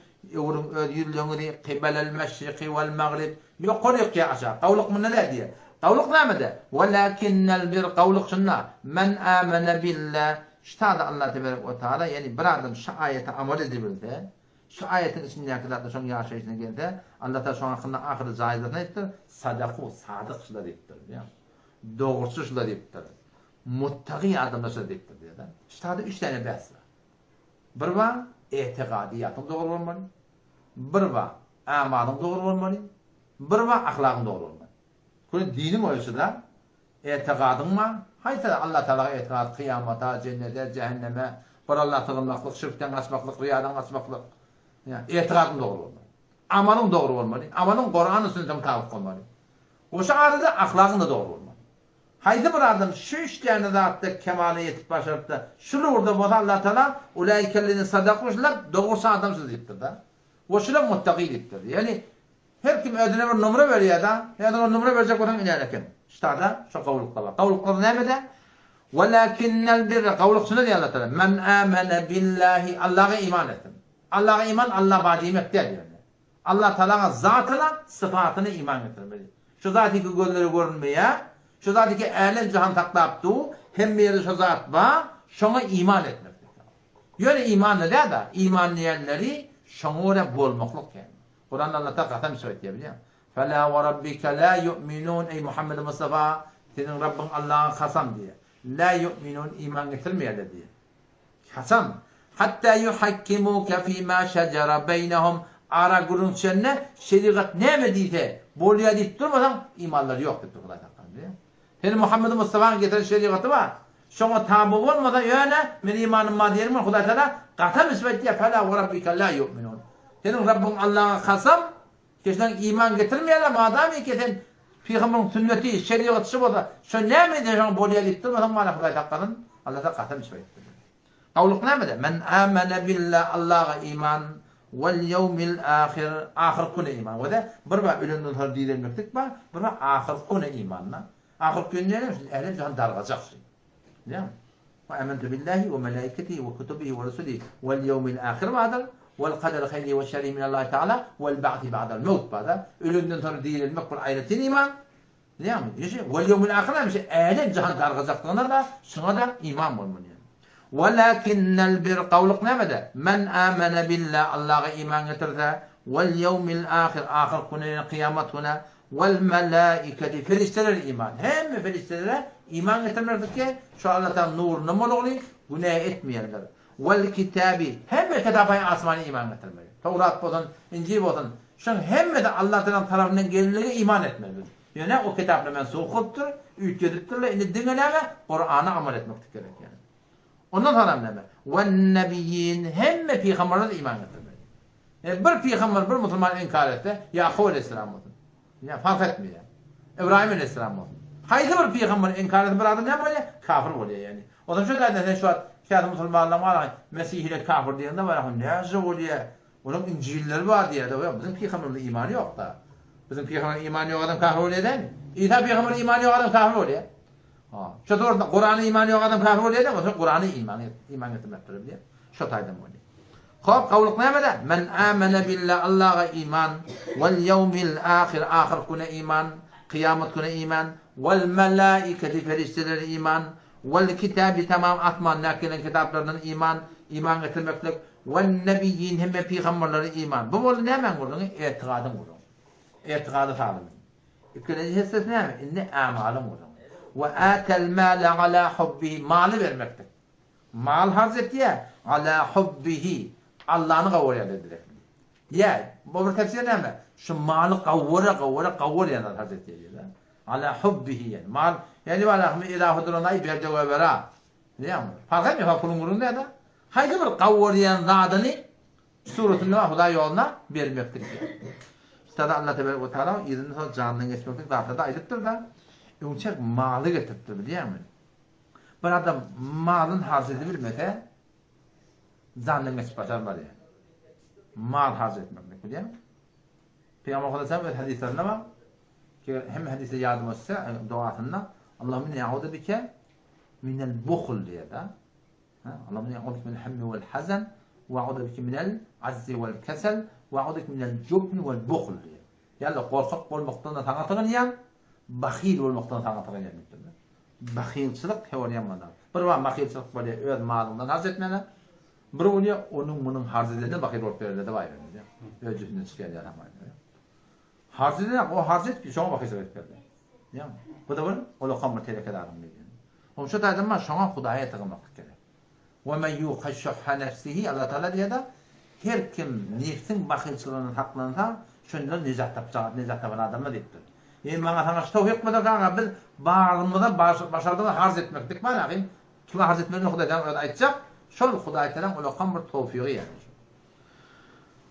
yüzünüzü kibelel meşriki vel mağrib. Bir koruyuk ya aşağı. Kavluk mu ne diyor? Kavluk ne mi de? Velakinnel bir kavluk şunna. Men amene billah. İşte Allah Tebarek ve Teala yani bir adam şu ayete amel edebildi. Şu ayetin içinde kadar da son yaşayışına geldi. Allah da şu hakkında ahir zahiratını ettir. Sadaku, sadıkçılar ettir. Doğrusuçlar ettir. Muttaki adamlar ettir. İşte 3 tane bahs var. Bir var, etikadiyatın doğru olmalı. Bir var, amalın doğru olmalı. Bir var, ahlakın doğru olmalı. Böyle dinin oysa da etikadın var. Hayır Allah Teala etikad, kıyamata, cennete, cehenneme, bir Allah tığınmaklık, şirkten kaçmaklık, riyadan kaçmaklık. Yani etikadın doğru olmalı. Amalın doğru olmalı. Amalın Kur'an'ın sünnetine mutabık olmalı. O şu arada ahlakın da doğru olmalı. Haydi bir adam şu işlerini zaten kemale yetip başarıp da şunu orada bu Allah Teala ulaikellezine sadakuşlar doğrusu adamsız deyiptir da. O şuna muttaki deyiptir. Yani her kim ödüne bir numara veriyor da ya da o numara verecek olan ilerken. İşte da şu kavlukta var. Kavlukta ne mi de? Velakinnel birre kavluk şunu diyor Allah Teala. Men amene billahi Allah'a iman ettim. Allah'a iman Allah badiymek der yani. Allah Teala'nın zatına sıfatına iman getirmeli. Şu zatiki gözleri görünmeye şu zatiki alem cihan taklaptı hem bir şu zat var şuna iman etmektir. Yani iman ne da? İmanlayanları şuna oraya bolmaklık yani. Kur'an'da Allah Teala katam söylüyor biliyor musun? فَلَا وَرَبِّكَ لَا يُؤْمِنُونَ Ey Muhammed Mustafa senin Rabbin Allah'ın kasam diye. La yu'minun iman getirmeyeler diye. Kasam. Hatta yuhakkimuke fîmâ şecere beynehum ara gurunçenne şeriat ne mediyse bolya deyip durmadan imanları yok dedi Allah Teala diye. Senin Muhammed Mustafa'nın getiren şeriatı var. Şuna tabi olmadan yani men imanım ma diyelim Allah Teala kasam ismet diye fela ve rabbike la yu'minun. Senin Rabbin Allah'a kasam kesin iman getirmeyeler madem ki sen Peygamberin sünneti şeriatı şu da şu ne mediyse bolya deyip durmadan bana Allah Teala Allah Teala kasam ismet. Kavluk ne mi? Men amene billah Allah'a iman vel yevmil ahir ahir kune iman. Ve de bir bak ölümden sonra dilenmektik var. Bir bak ahir kune imanla. Ahir kune ne demiş? Ehli cihan dargacaksın. Değil mi? Ve amentu billahi ve melaiketihi ve kutubihi ve rusulihi vel yevmil ahir vardır. Vel kader hayri ve şerri minallahi teala vel ba'di ba'dal mevt vardır. Ölümden sonra dilenmek bir ayrıtin iman. Değil mi? Vel yevmil ahir demiş. Ehli cihan dargacaksınlar da şuna da iman olmalı. Velakinnel bir kavluk ne mede? Men amene billah Allah'a iman getirdi. Vel yevmil ahir ahir kunene kıyamet huna. Vel melaiketi ferişteler iman. Hem feriştelere iman getirmektir ki şu Allah'tan nur numaralı günah etmeyenler. Vel kitabi hem kitaba asmani iman getirmeli. Tevrat olsun, İncil olsun. Şun hem de Allah'tan tarafından gelinlere iman etmeli. Yani o kitapla mensukuptur, ücretlidir ve indi dinleme Kur'an'a amel etmektir gerek yani. Ondan sonra ne? Ve nebiyyin hem peygamberlere iman getirmeli. Yani bir peygamber bir Müslüman inkar etti. Yakup Aleyhisselam olsun. Ya fark etmiyor. İbrahim Aleyhisselam olsun. Haydi bir peygamber inkar etti bir adam ne böyle? Kafir oluyor yani. O zaman şu kadar sen şu an kağıt Müslümanlar var. Mesih ile kafir diyenler var. Ne yazık oluyor? Onun İncil'leri var diye de bizim peygamberin imanı yok da. Bizim peygamberin imanı yok adam kafir oluyor değil mi? İsa peygamberin imanı yok adam kafir oluyor. Şu doğru Kur'an'ı iman yok adam kafir oluyor değil mi? Kur'an'ı iman getirmektir diye. Şu taydan oluyor. Hop kavluk näme? Men amene billah Allah'a iman, vel yevmil ahir ahir güne iman, kıyamet güne iman, vel melaiketi feriştelere iman, vel kitabi tamam atman nakinen kitaplarından iman getirmeklik, vel nebiyyin hem peygamberlere iman. Bu bol näme gurdun? Etiqadın gurdun. Etiqadı sağlam. İkinci hissesi näme? İnne amalın gurdun. Ve atel mâle ala hubbihi. Malı vermektir. Mal harz etti ya. Ala hubbihi. Allah'ını kavurya dediler. Ya, bu bir tefsir näme? Şu malı kavurya harz etti ya. Ala hubbihi yani. Mal, yani valahmi ilahudur onayı berde ve vera. Biliyor musun? Fark etmiyor, kulun gurunda ya da. Haydi bir kavuryan zadını suretinde Huda yoluna vermektir. İşte Allah Teala ve Teala izini sonra canını geçmektir. Daha da aylıktır da. Uçak malı getirtti biliyor musun? Bir adam malın harz edebilmese zannın geçip başarmaz yani. Mal harz etmek biliyor musun? Peygamber Aleyhisselam ve hadislerinde var ki hem hadise yardım etse duasında Allahümme ya'udu bike minel bukhul diye da Allahümme ya'udu bike minel hammi vel hazan ve ya'udu bike minel azzi vel kesel ve ya'udu bike minel cubni vel bukhul diye. Yani korkak olmaktan da tanıtığın yan bakhil olmaktan tanıtığın yan. Bakhilçilik hevalyanmadan. Bir var bakhilçilik böyle öz malından harz etmene. Bir oluyor onun bunun harz edildiğinde bakhil olup verildi de var yani. Öcüsünde çıkıyor yani. Harz edilen o harz et ki şoňa bakysa berip berdi. Ýa-ni. Bu da bir ola kamr telekedarym diýen. Oňa şu taýdym şoňa Hudaýa tygmak gerek. Ve men yuhashsha nefsihi Allah Taala diýdi. Her kim nefsin bakylçylygyny haklansa, şonda nijat tapjak, nijat tapan adamlar diýipdir. Ýa-ni maňa sana tawfik bolsa gaňa bil bagymyza başardygy harz etmekdik bar agyn. Kime harz etmekni Hudaýdan aýtjak, şol Hudaýa Taala ola kamr tawfigy ýa-ni.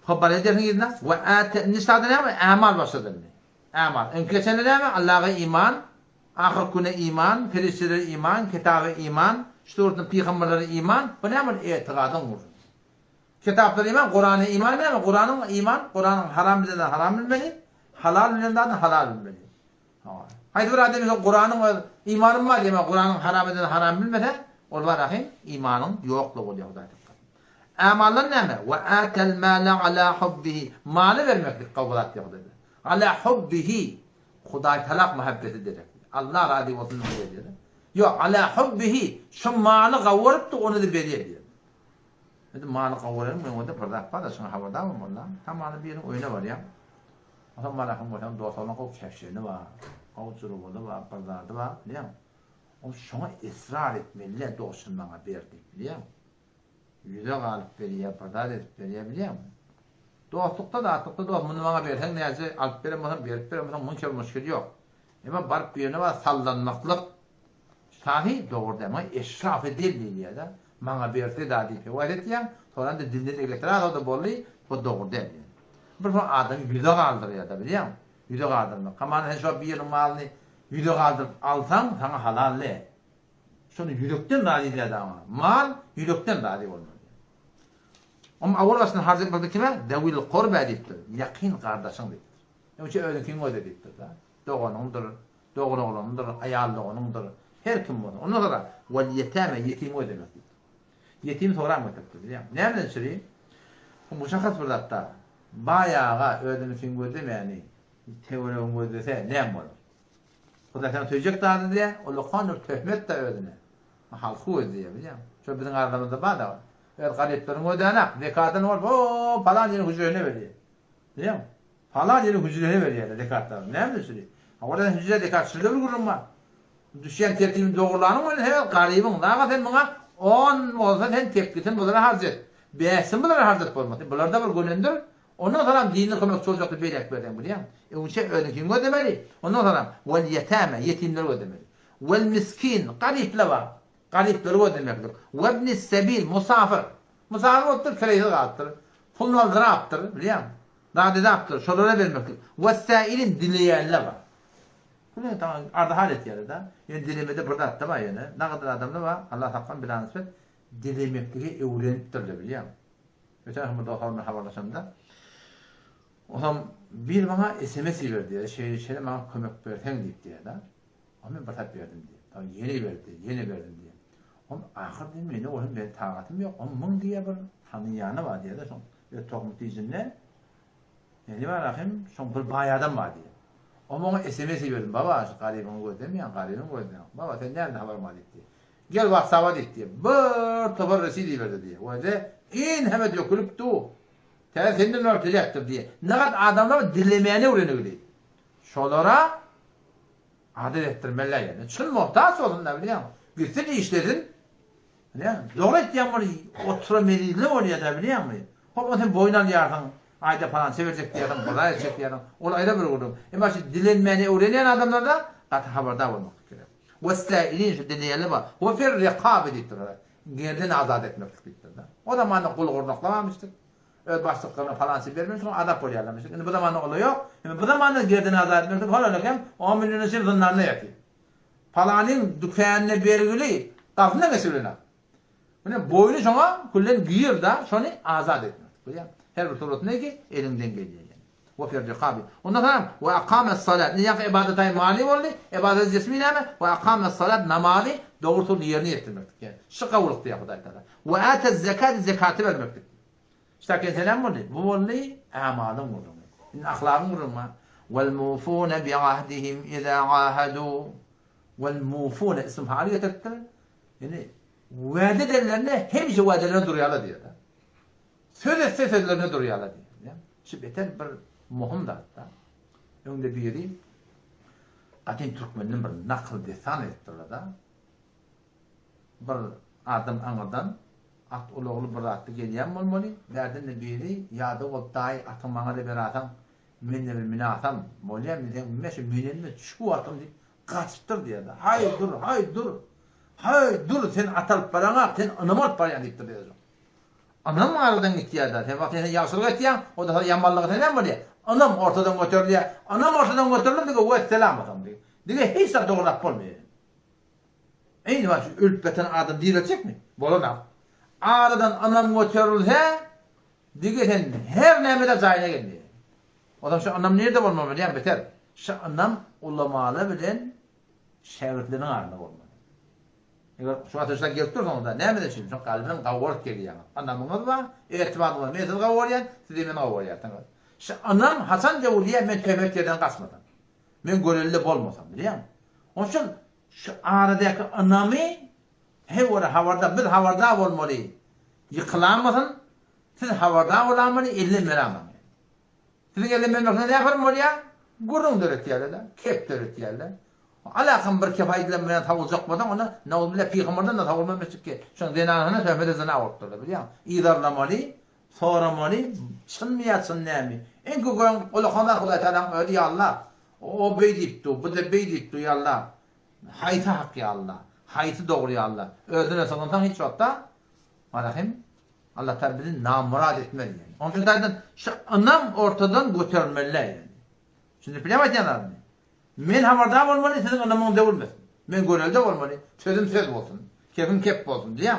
Haber edersiniz ve nisada ne? Amal başladı. Amal. Enkeçene ne? Allah'a iman, ahir güne iman, feriştelere iman, kitabe iman, işte orada peygamberlere iman. Bu ne? Etiqadın vurur. Kitaplara iman, Kur'an'a iman ne? Kur'an'ın iman, Kur'an'ın haram bilenden haram bilmeli, halal bilenden halal bilmeli. Haydi bir adam Kur'an'ın imanın var diye Kur'an'ın haram bilenden haram bilmeden, o var ahin imanın yokluğu oluyor. Amallar näme? Ve atel mâle ala hubbihi. Malı vermeklik kavgalat yok dedi. Ala hubbihi. Hudaý talak muhabbeti dedi. Allah razı olsun dedi. Yok ala hubbihi. Şu malı kavurupdu onu da beriye dedi. Dedi malı kavuralım ben orada pırdak var da şuna havada mı valla? Tamamı bir yerin oyuna var ya. Adam malakım var. Doğatalına kok kevşeğini var. Kavuçuru var. Pırdağı var. Biliyor musun? O şuna ısrar etmeliler doğuşun bana verdi. Biliyor musun? Yüze alıp veriyor, pazar edip veriyor biliyor musun? Dostlukta da atlıkta da bunu bana versen neyse alıp veremezsen verip veremezsen bunun çok müşkül yok. Ama barıp bir yöne var sallanmaklık sahi doğru değil ama eşraf edildi diye de bana verdi daha deyip varet ya sonra da dinle de elektriğe o da bollu bu doğru değil. Bir adam yüze kaldırıyor da biliyor musun? Yüze kaldırmak. Kaman şu bir yerin malını yüze kaldırıp alsan sana halalle. Şunu yürekten razı diye ama mal yürekten razı olmalı. Ama avurlasını harz etmekte kime? Devil korbe ediptir. Yakin kardeşin ediptir. Yani şey öyle kim o ediptir da. Doğanındır, doğru olanındır, ayarlığınındır. Her kim bunu. Ondan sonra vel yetame yetim o demektir. Yetim sonra mı etiptir? Nereden süreyim? Bu şahıs burada hatta bayağı ödünü kim o demeyeni teori o dese ne olur? Bu da sen söyleyecek daha diye o lokanır töhmet de ödüne. Halkı ödüyor biliyor musun? Şu bizim aramızda var da evet gariplerin ödenek. Zekatın var. Ooo falan yerin hücrene veriyor. Biliyor musun? Falan yerin hücrene veriyor zekatlar. Ne mi sürüyor? Oradan hücre zekat sürüyor bir kurum var. Düşen tertibin doğrularının var. Evet garibin. Daha sen buna 10 olsa sen teklitin bunları harc et. 5'in bunları harc et olmadı. Bunlar da bir gönündür. Ondan sonra dinini kılmak çocuğu beylek verden biliyor musun? O şey öyle kim ödemeli? Ondan sonra vel yetame yetimleri ödemeli. Vel miskin garipler var. Garipleri ödemektir. Ve ibn-i sebil musafir. Musafir otur kereyde kalktır. Pulunu aldıra aptır. Biliyor musun? Daha dedi aptır. Şolara vermektir. Ve sailin dileyenler var. Bu ne tamam. Arda halet yeri de. Yani dilemede burada hatta var yani. Ne kadar adamda var. Allah hakkın bir anısmet. Dilemekliği evleniptir de biliyor musun? Geçen gün burada okalımda haberlaşımda. O zaman bir bana SMS verdi ya. Şeyle bana kömek versen deyip diye de. Ama ben batat verdim diye. Tamam yeni verdim diye. Ama ahir değil mi? Oğlum ben tağatım yok. Ama mın diye bir Haniyana var diye de son bir tohmut izinle. Yani var rahim son bir bayadan var diye. Ama SMS verdim baba şu garibim gördüm ya garibim gördüm. Baba sen nerede haber mı diye. Gel WhatsApp'a diye. Bir tabar residi verdi diye. O da in hemen dökülüp tu. Senden örtecektir diye. Ne kadar adamlar dilemeyeni öğreniyor. Şolara adet ettirmeler yani. Çın muhtaç olun da biliyor musun? Gitsin işledin. Biliyor musun? Doğru ettiğin var oturameliyle oraya da biliyor musun? Hop sen boynan yardım. Ayda falan severecek diye adam, kolay edecek diye adam. Olayda bir kurdum. Ama şu dilenmeni öğrenen adamlar da katı haberdar olmak gerekiyor. Vestailin şu deneyelim var. O fir rekabet ettirir. Gerden azat etmek bittir. O da bana kul kurdaklamamıştık. Başlıklarına falan vermemiş ama adap oluyorlarmıştık. Şimdi bu zamanla oluyor. Şimdi bu zamanla gerden azat etmek. Hala hem 10 milyon için zınlarına yapıyor. Falanın dükkanına belirli. Kafında mesulüne. Boynu sonra kullen giyir da sonra azat etmek. Her bir turut ne ki? Elinden geliyor yani. Ve fir rikabi. Ondan sonra ve akamet salat. Ne yakı ibadetay mali oldu? İbadet cismi ama ve akamet salat namazı doğrultulu yerine getirmektik yani. Şu kavuluktu yapıda ayetler. Ve atet zekat zekatı vermektik. İşte kendine oldu. Bu oldu amalın vurdu. Ahlakın vurdu. Vel mufune bi ahdihim iza ahadu. Vel mufune isim hali getirdiler. Yani vaade ederlerine hepsi vaadelerine duruyorlar diyor da. Söz etse sözlerine duruyorlar diyor. Şu beter bir muhim da hatta. Önde biri Atin Türkmen'in bir nakıl desan ettiler da. Bir adam anadan at oğlu bir attı geliyen olmalı. Derden de biri yadı oktay atın bana da bir atam minne bir mine atam. Molya mine meşe minne şu atam diye kaçtır diye da. Hay dur hay dur. Hay dur sen atal parana sen anamot parana diktir diyor. Anam aradan ihtiyarda. Sen vakti yaşlılık ettiyen o da yamallık neden mi diye. Anam ortadan götür diye. Anam ortadan götürülür diye o selam atam diye. Diye hiç de doğru yapılmıyor. Aynı var şu ölüp beten adam diyilecek mi? Bolana. Aradan anam götürülse diye sen her nemede zayına gelmiyor. O da şu anam nerede olmalı diye beter. Şu anam ulamalı bilen şevretlerin ağırına olmalı. Şu ateşle gelip dursan da ne mi şimdi? Şu kalbin kavurk geliyor. Anamınız var, etibadı var. Mesela kavuryan, sizimin kavuryan. Şu anam Hasan Cevurli'ye ben töhmetlerden kaçmadım. Ben görevli olmasam biliyor musun? Onun için şu aradaki anamı hep orada havarda, biz havarda olmalı. Yıkılanmasın, siz havarda olamalı, elin meramam. Sizin elin meramam ne yaparım oraya? Gurun dörük yerler, kep dörük yerler. Alakam bir kefayetlenmeden tavulacakmadan ona ne oldu bile peygamberden de tavulmamıştık ki. Şunu zinahına töhmede zina ortadı biliyor musun? İdarlamalı, soramalı, çınmayatsın neymi. En koyun ulukanlar kılay talan öyle ya Allah. O beydiptu, bu da beydiptu ya Allah. Haytı hak ya Allah. Haytı doğru ya Allah. Öldüğüne sanırsan hiç yokta. Malahim Allah terbiyeni namurad etmeli yani. Onun için zaten şu anam ortadan götürmeli yani. Şimdi bilemez yanarını. Men haberdar olmalı, sizin anamın olmasın. Men görevde olmalı, sözüm söz olsun. Kepim kep olsun diye.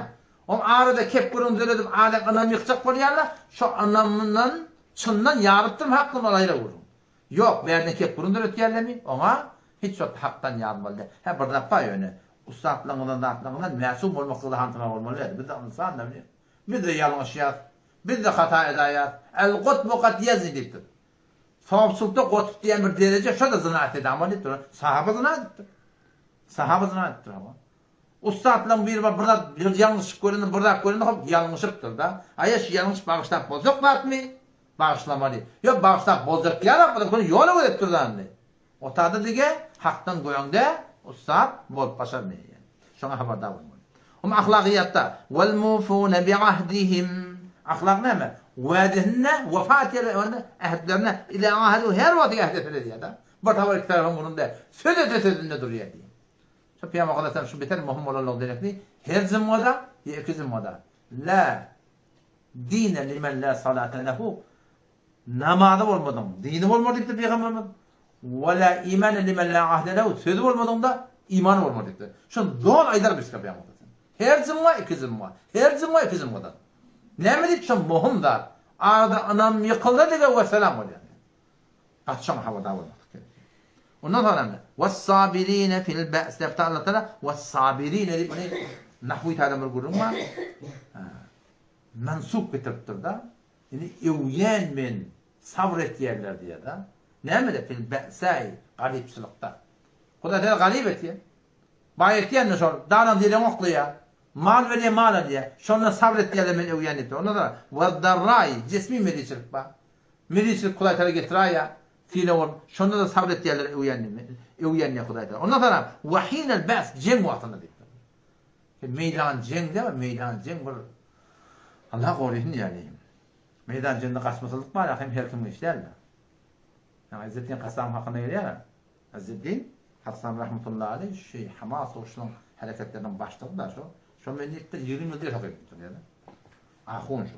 O arada kep kurun söyledim, alak anam yıkacak bolyanlar, şu anamından çından yarıttım hakkım olayla vurun. Yok, berden kep kurun döret yerlemi, ona hiç çok haktan yarmalı. Hep bir defa yöne. Ustatlığından da atlığından mesum olmakla da hantına olmalı. Biz de insan da biliyor. Biz de yanlış yaz, biz de hata edayaz. El-Qutbu kat yazidiptir. Sahapsızlıkta qotub diyen bir derece şu da zinaat edi ama nedir? Sahaba zinaat ettir. Sahaba zinaat ettir ama. Ustadla bir yanlışlık görünür, burada görünür, yanlışlıktır da. Ayaş yanlış bağışlap bozuk var mı? Bağışlamalı. Yok bağışlap bozuk yarak, bu da konu yolu öğrettir da anne. O tadı dige, haktan koyanda ustad bol başar mı? Şuna haberdar olmalı. Ama ahlakiyatta vel mufune bi ahdihim. Ahlak ne mi? Vaadihine, vefat yerine, ahdlerine, ila ahadu her vakti ahdetine diye da. Bir tavır iki tarafın bunun da sözünde duruyor diye. Şu piyama kadar şu biter muhim olan oldu demekti. Her zimmada, ya iki zimmada. La dine limen la salate lehu. Namazı olmadım. Dini olmadıktı Peygamberimiz. Ve la iman limen la ahde lehu. Sözü olmadım da iman olmadıktı. Şu doğal aydar bir piyama kadar. Her zimma iki zimma. Her zimma iki zimmadan. Ne mi diyeceğim muhim da. Arada anam yıkıldı diye ve selam oluyor. Kaçacağım havada olmak. Ondan sonra ne? وَالصَّابِر۪ينَ فِي الْبَأْسِ Defter Allah Teala وَالصَّابِر۪ينَ deyip nahvi tadamır kurun var. mensup getiripdir da. Yani evyen men sabret yerler diye da. Näme de fil ba'sai galipçilikda. Huda da galip etiyor. Bayet diyen şol dalan dilen oqlaya. Mal veriye mal diye. Şonda sabret diye men evyen etti. Onda da vaddarrai cismi medicilik ba. Medicilik Huda Teala getiraya. Fiile ol. Şonda da sabret diyeler evyen ne Huda Teala. Onda da vahinel ba's ceng wagtynda diýip. Meydan ceng de meydan ceng bir Allah goruýun ýani. Meydan cengde gaçmaslyk bar, hem her kim işlerdi. Yani İzzettin Kasam hakkında geliyor. İzzettin Kasam rahmetullahi aleyh şey Hamas oşunun hareketlerinden başladı da şu meniyette 20 yıldır takiptir yani. Ahun şu.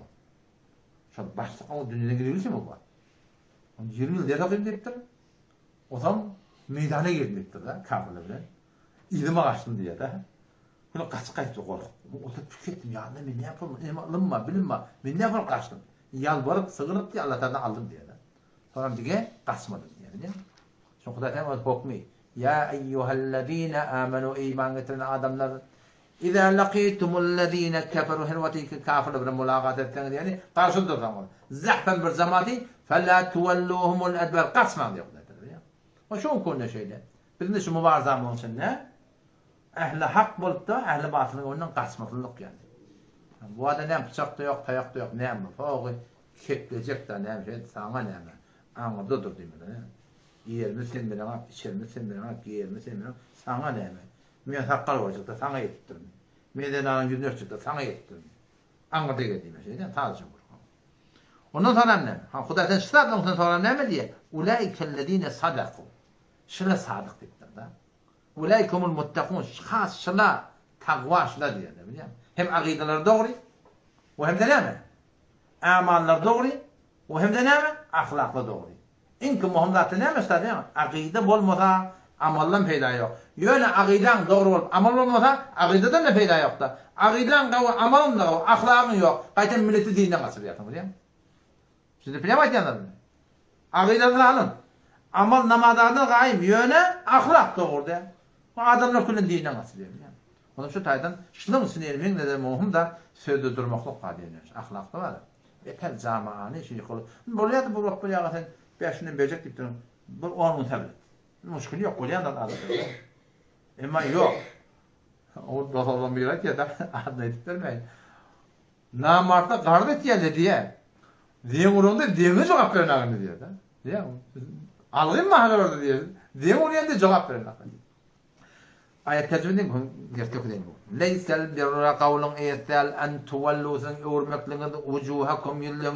Şu başlık o dünyada gidiyorsa mı bu? 20 yıldır takiptir. O zaman meydana girmektir da kafirle. İlim açtım diye de. Bunu kaçtı kork. O da tükettim ya ben ne yapalım? Alınma bilinme. Ben ne yapalım kaçtım. Yalvarıp sığınıp diye Allah'tan aldım diye. Sonra dige kaçmadım yani. Şu Huda Teala hukmi. Ya eyyuhellezine amenu iman getiren adamlar İza laqitumul-lezine keferu hervati kafirle mulagat ettiler yani karşıdır zaman. Zahfen bir zamati fela tuvelluhumul adbar qasman diyor Huda Teala. O şu konuda şeyde. Bizim şu mübarizamın içinde ehli hak bolup da ehli batılın ondan kaçmaklılık yani. Bu adam ne bıçak da yok, tayak da yok, ne mi? Fağı kekleyecek de ne şey sana ne mi? Ama dur değil mi? Yer mi sen bile bak, içer mi sen bile bak, giyer mi sen bile bak, sana ne mi? Men hakkal olacak da sana yettirdim. Medenanın yüzünü örtecek de sana yettirdim. Anladı dediğim şeyden tazı bu. Ondan sonra ne? Ha Hudadan şıratla ondan sonra ne mi diye? Ulaikellezine sadaku. Şuna sadık dediler da. Ulaikumul muttakun. Khas şuna takva şuna diye ne biliyor? Hem akideler doğru ve hem de ne mi? Amallar doğru ve hem de ne mi? Ahlakla doğru. İnki muhammatı ne mi işte değil mi? Akide bolmasa amallan peyda yok. Yöne akiden doğru olup amal olmasa akideden de peyda yok da. Akiden kavu amalın da kavu ahlakın yok. Kayten milleti dininden kasırıyatın biliyor musun? Şimdi bilemeyiz yanlarını. Akideden alın. Amal namadardan gayim yöne ahlak doğru de. Adamlar külün dininden kasırıyor. Onun şu taydan şunun sinirmin ne de muhum da sözde durmaklık var diyor. Ahlakta var. Yeter zamanı şey kolu. Buraya da bu vakti yağatan 5'inden böcek dipten bu 10 mun tabi. Müşkül yok olayan da adı. Ama yok. O dosaldan bir rak ya da adını ettirmeyin. Namarta gardet geldi diye. Diye vurunda diye cevap veren ağını diye da. Diye. Alayım mı hala orada diye. Diye vuruyan da cevap veren ağını. Ayet tercümeden gerçek değil bu. Leysel birra kavlun eysel en tuvalluzun urmekliğinde ucuhakum yıllığı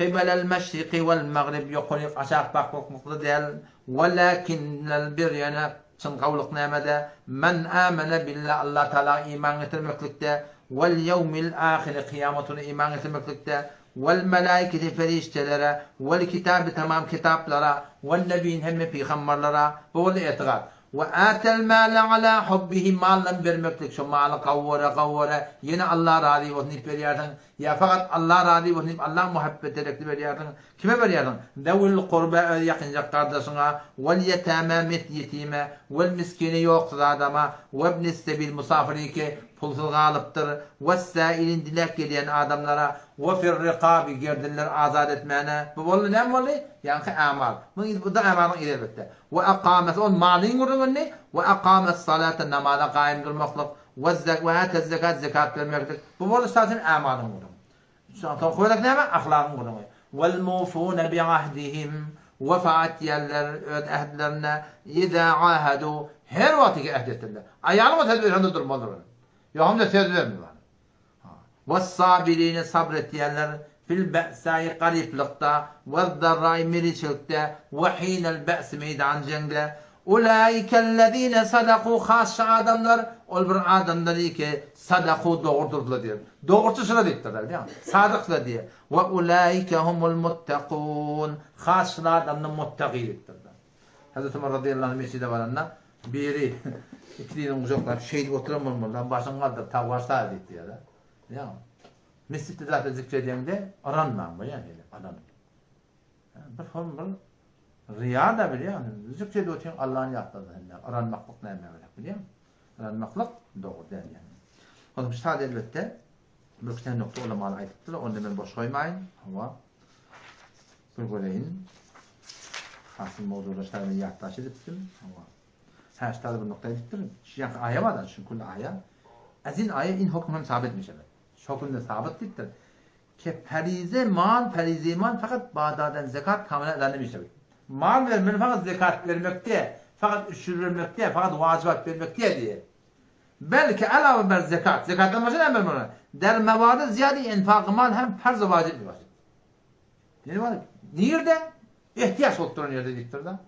قبل المشرق والمغرب يقول أشاق باقوق مقدل ولكن البر يعني شن قولق نامدا من آمن بالله الله تعالى إيمان يتمكلكته واليوم الآخر قيامة إيمان يتمكلكته والملائكة فريشتلرا والكتاب تمام كتاب لرا والنبي هم في خمر لرا هو الإعتقاد وآتى المال على حبه مالا برمكلك شو مال قورة ينا الله راضي وثني بريادن يا فقط الله راضي وثني الله محبت لك بريادن كيف بريادن ذوي القربى يقين قردسنا واليتامى مثل يتيمة والمسكين يوقظ آدما وابن السبيل مسافريك pulsuz galıptır vesailin dilek gelen adamlara ve fir riqabi girdiller azad etmene bu bollu ne bollu yani amal bu da amalın elbette ve aqamet on malin gurunni ve aqamet salata namaza qaim durmaklık ve zekat zekat vermektir bu bollu zaten amalın gurun sonra koyulak ne ahlakın gurun vel mufun bi ahdihim vefaat yerler ahdlerine iza ahadu her vakti ahdettiler ayağımı tedbirinde durmalıdır. Ya hem de söz vermiyorlar. Ve's-sabirin sabretiyenler fil be'sâi gariplikta ve'z-zarrâi miriçlikte ve hînel be's meydan cengde ulaikellezîne sadakû khâsça adamlar ol bir adamlar ki sadakû doğurdurdular diyor. Doğrultusuna diktirler değil mi? Sadıkla diye. Ve ulaike humul muttakûn khâsça adamlar muttakiliktirler. Hazreti Ömer radıyallahu anh mescide varanlar biri İkiliğinin uzaklar şeyde oturamamalar başını kaldır tavvarsa etti ya da. Ya. Mescitte zaten zikrediğinde aranmam bu yani aranım. Bir form bir riya da biliyor musun? Zikredi oturuyor Allah'ın yaptığı aranmaklık ne demek biliyor musun? Aranmaklık doğru değil yani. Onun sadece elbette Mürkten nokta olamalı aytıptır. Onu ben boş koymayın. Ama bir göreyim. Asıl mevzulaşlarını yaktaş ediptim. Ama her şeyde bir nokta ediptirim. Yani aya var da çünkü aya. Azin aya in hükmün sabit mi şöyle. Hükmünde sabit dittir. Ki ferize mal fakat bağdadan zekat kamile edilmiş tabii. Mal vermek fakat zekat vermekte, fakat üşür vermekte, fakat vacibat vermekte diye. Belki alave ber zekat. Zekattan başka ne var? Der mevadı ziyade infak mal hem farz vacip mi var? Ne var? Nerede? İhtiyaç olduğunu yerde diktir da.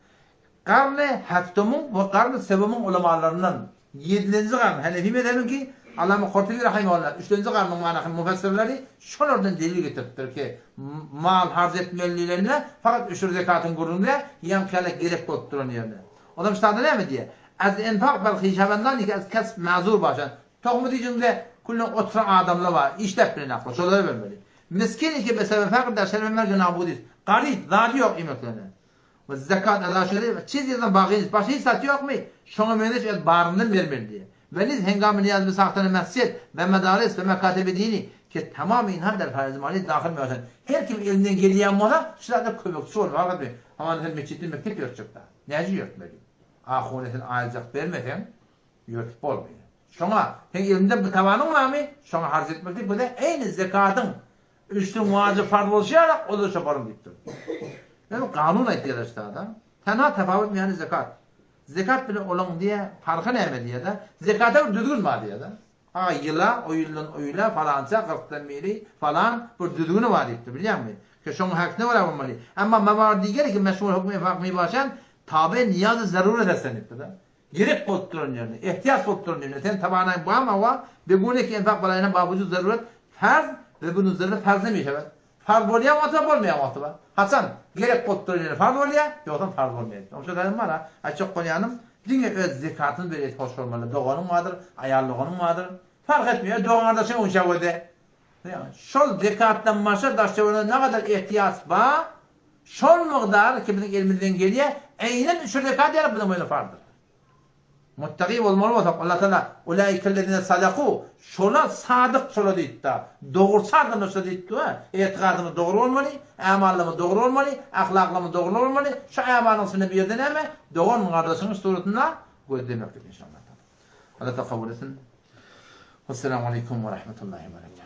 Karne haftomun ve karne sebemun ulemalarından 7. karne. Hanefi mezhebin ki Allame Kurtubi rahimehullah 3. karnın manakın müfessirleri şunlardan delil getirttir ki mal harz etmelilerine fakat üşür zekatın kurulunda yan kelek gerek olduğunu yerde. O da müstahda ne mi diye? Az enfak bel hişabendan ki az kasb mazur başan. Tohmu diyeceğimde kullun oturan adamla var. İşlep bilen aklı. Şöyle vermeli. Miskin ki besebe fakir der şerbe mercan abudis. Garip. Zadi yok imeklerine. Ve zekat adaşları çiz yazan bağıyız. Başka hiç satı yok mu? Şuna mühendiş et bağrından vermeli diye. Ve niz hengamı niyaz bir sahtana mescid ve medaris ve mekatebe dini ki tamamı inhar der fariz mali dahil mi olsun. Her kim elinden geliyen mola şurada kömekçi olur. Fakat bir aman meçhidin mektep yörtecek daha. Neci yörtmeli? Ahunetin ailcak vermeden yörtüp olmuyor. Şuna sen elinde bir tavanın var mı? Şuna harz etmekte bu da aynı zekatın üstün vacip farz oluşarak olursa yaparım diktir. Yani kanun ihtiyaç işte adam. Tenha tefavut mu yani zekat? Zekat bile olan diye farkı ne mi diye de zekata bir düzgün var diye de. Ha yıla, o yılın oyla falanca 40'tan beri falan bir düzgünü var diktir biliyor musun? Ki şunun hakkını var yapılmalı. Ama mevar diğer ki meşhur hükmü farklı başan tabi niyazı zarur edersen diktir de. Gerek potturun yerine, ihtiyaç potturun yerine. Sen tabağına bu ama var. Ve bu ne ki enfak balayına babucu zaruret farz ve bunun zaruret farz demiş evet. Farz oluyor mu atı olmuyor mu atı? Hasan gerek potturun yerine farz oluyor yoksa farz olmuyor. O şöyle var ha. Açık konyanım. Dinle öz zekatını bir hoş olmalı. Doğanın vardır, ayarlığının vardır. Fark etmiyor. Doğanlarda sen uçağı yani şol zekattan maşa daşçıvına ne kadar ihtiyaç var? Şol miqdar ki bizim elimizden geliyor. Aynen şu zekat yarab bunun böyle fardır. Muttaqi olmalı olsak Allah Teala ulaikellezine sadaku şola sadık şola deydi. Doğru sadık şola deydi. Etikadımız doğru olmalı, amalımız doğru olmalı, ahlakımız doğru olmalı. Şu amalın sünne bir yerden ama doğru kardeşinin suretine gözlemektir inşallah. Allah kabul etsin. Vesselamu aleyküm ve rahmetullahi ve berekatuhu.